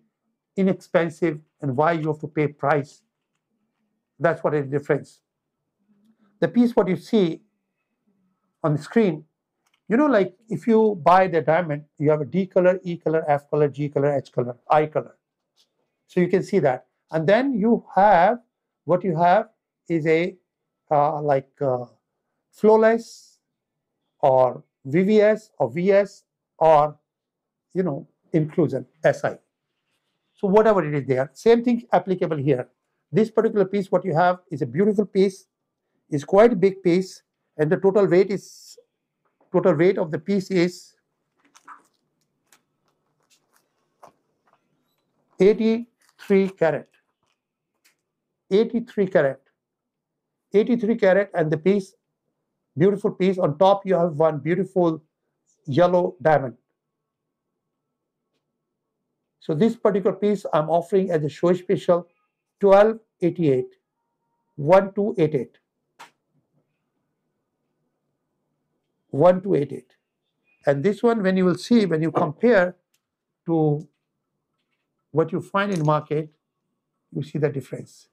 inexpensive and why you have to pay price. That's what is the difference. The piece what you see on the screen, like if you buy the diamond, you have a D color, E color, F color, G color, H color, I color. So you can see that. And then you have, what you have is a flawless or VVS or VS or, inclusion, SI. So whatever it is there, same thing applicable here. This particular piece, what you have is a beautiful piece, is quite a big piece, and the total weight of the piece is 83 carat. 83 carat. 83 carat, and the piece, beautiful piece. On top, you have one beautiful yellow diamond. So this particular piece I'm offering as a show special, 1288, 1288, 1288. And this one, when you will see, when you compare to what you find in market, you see the difference.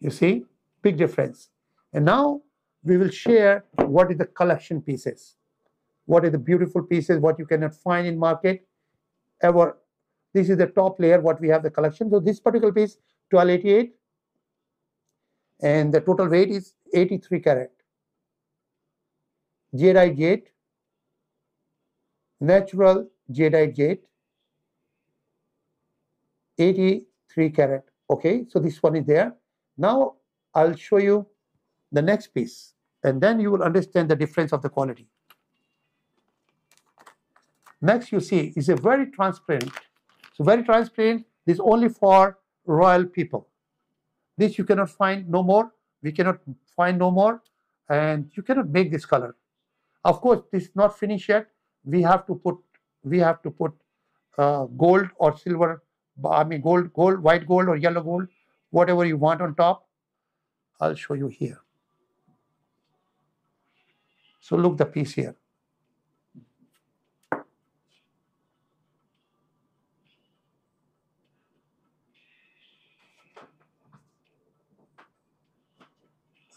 You see, big difference. And now we will share what is the collection pieces, what are the beautiful pieces, what you cannot find in market ever. This is the top layer, what we have the collection. So this particular piece, 1288, and the total weight is 83 carat. Jadeite jade, natural jadeite jade, 83 carat. Okay, so this one is there. Now I'll show you the next piece, and then you will understand the difference of the quality. Next, you see is a very transparent. So very transparent. This is only for royal people. This you cannot find no more. We cannot find no more, and you cannot make this color. Of course, this is not finished yet. We have to put gold or silver. I mean gold, white gold or yellow gold, whatever you want on top. I'll show you here. So look the piece here.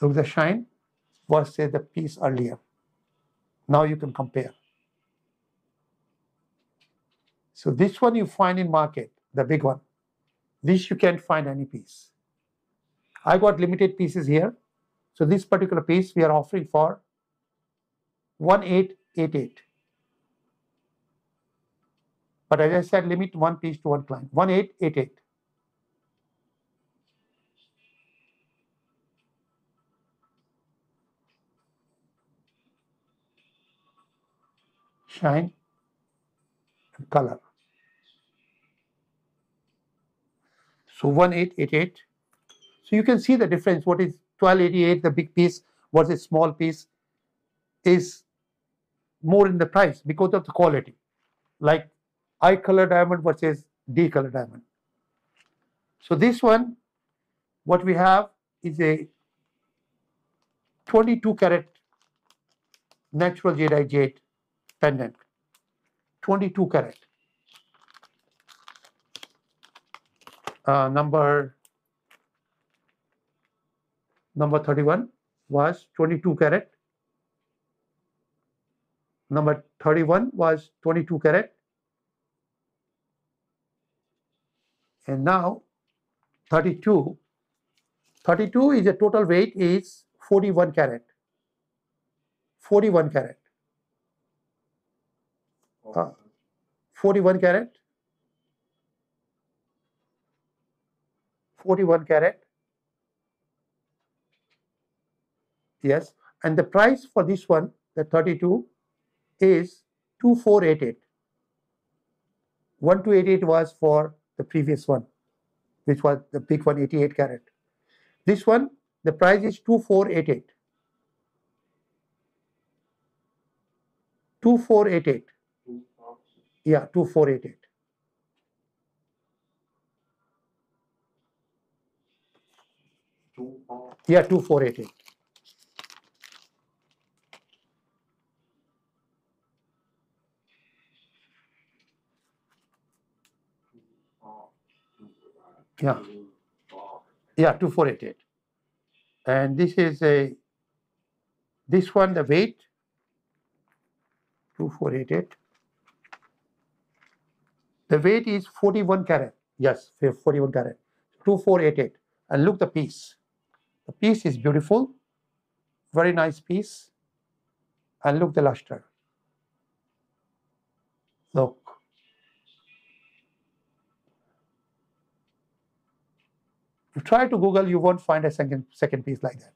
Look the shine versus the piece earlier. Now you can compare. So this one you find in market, the big one. This you can't find any piece. I got limited pieces here. So this particular piece we are offering for 1888. But as I said, limit one piece to one client. 1888. Shine and color. So 1888. So you can see the difference. What is 1288, the big piece, versus small piece, is more in the price because of the quality. Like I color diamond versus D color diamond. So this one, what we have is a 22 carat natural jadeite jade pendant. 22 carat. Number 31 was 22 carat. Number 31 was 22 carat. And now 32. 32 is a total weight is 41 carat. 41 carat. 41 carat. 41 carat. Yes. And the price for this one, the 32, is 2488. 1288 was for the previous one, which was the big one, 88 carat. This one, the price is 2488. 2488. Yeah, 2488. Yeah, 2488. Yeah. Yeah, 2488. And this is this one, the weight, 2488. The weight is 41 carat. Yes, 41 carat. 2488. And look the piece. The piece is beautiful. Very nice piece. And look the luster. Look. You try to Google, you won't find a second piece like that.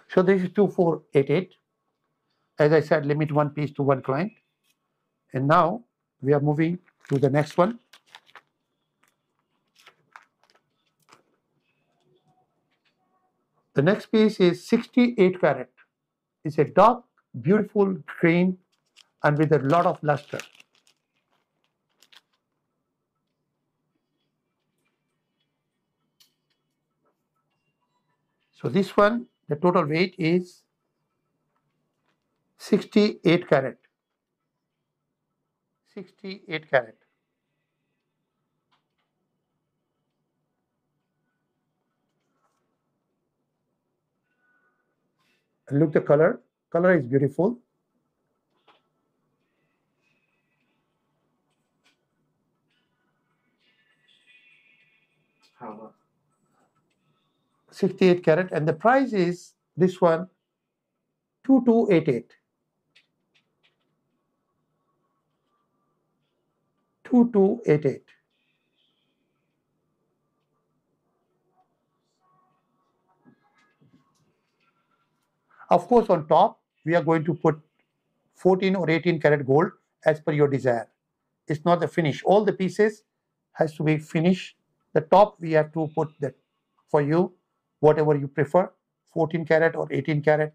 So this is 2488. As I said, limit one piece to one client. And now we are moving to the next one. The next piece is 68 carat. It's a dark, beautiful green and with a lot of luster. So this one, the total weight is 68 carat. 68 carat. And look the color. Color is beautiful. How much? 68 carat, and the price is this one 2288. 2288. Of course, on top we are going to put 14 or 18 karat gold as per your desire. It's not the finish. All the pieces has to be finished. The top we have to put that for you, whatever you prefer, 14 karat or 18 karat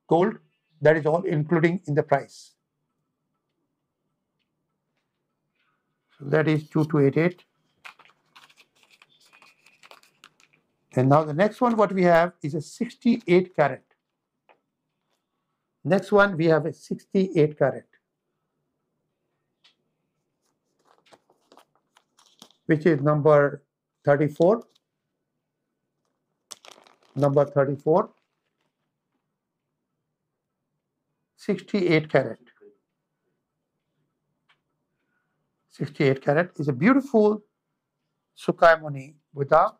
gold. That is all including in the price. So that is 2288. And now the next one what we have is a 68 carat. Next one we have a 68 carat, which is number 34. Number 34. 68 carat. 68 carat is a beautiful Sukaimoni Buddha.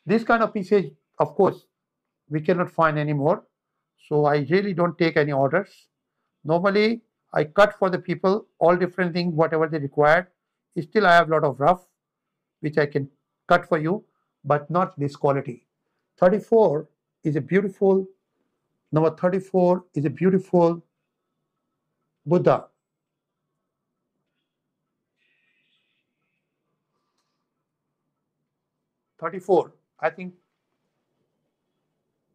This kind of pieces, of course, we cannot find anymore. So I really don't take any orders. Normally, I cut for the people all different things, whatever they require. Still, I have a lot of rough, which I can cut for you, but not this quality. 34 is a beautiful, number 34 is a beautiful Buddha. 34, I think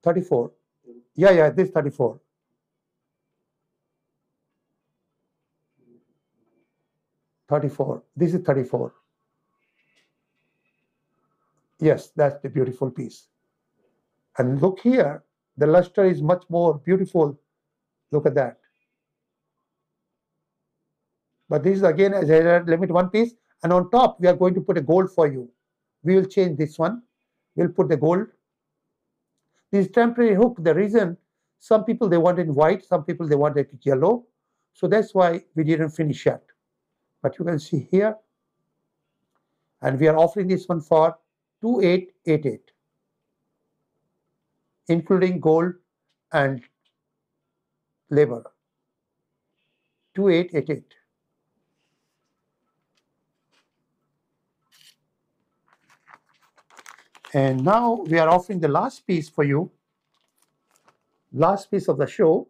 34. Yeah, this 34. This is 34. Yes, that's the beautiful piece. And look here, the luster is much more beautiful. Look at that. But this is again, as I said, limit one piece. And on top, we are going to put a gold for you. We will change this one. We'll put the gold. This temporary hook, the reason, some people they want it white, some people they want it yellow. So that's why we didn't finish yet. But you can see here. And we are offering this one for 2888, including gold and labor. 2888. And now we are offering the last piece for you. Last piece of the show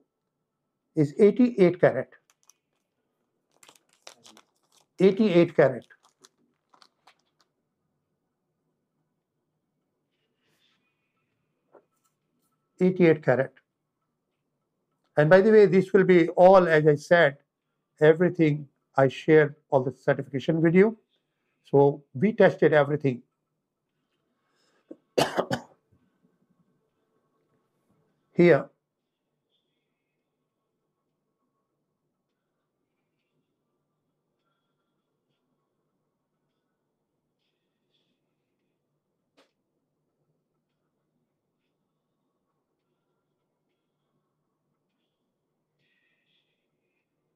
is 88 carat. 88 carat. And by the way, this will be all, as I said, everything I shared all the certification with you. So we tested everything. Here,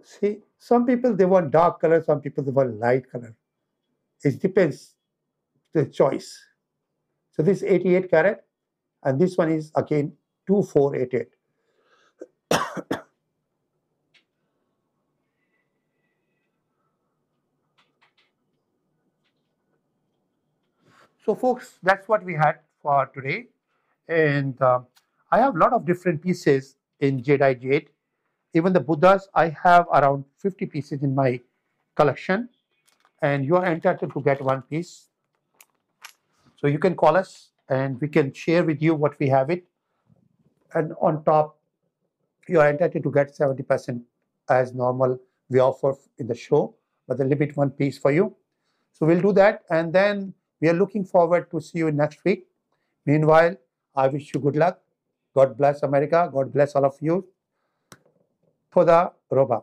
see, some people they want dark color, some people they want light color. It depends the choice. So this is 88 carat, and this one is again 2488. So folks, that's what we had for today. And I have a lot of different pieces in jadeite jade. Even the Buddhas, I have around 50 pieces in my collection, and you are entitled to get one piece. So you can call us and we can share with you what we have it. And on top, you are entitled to get 70% as normal we offer in the show, but the limit one piece for you. So we'll do that, and then we are looking forward to see you next week. Meanwhile, I wish you good luck. God bless America. God bless all of you. Toda Roba.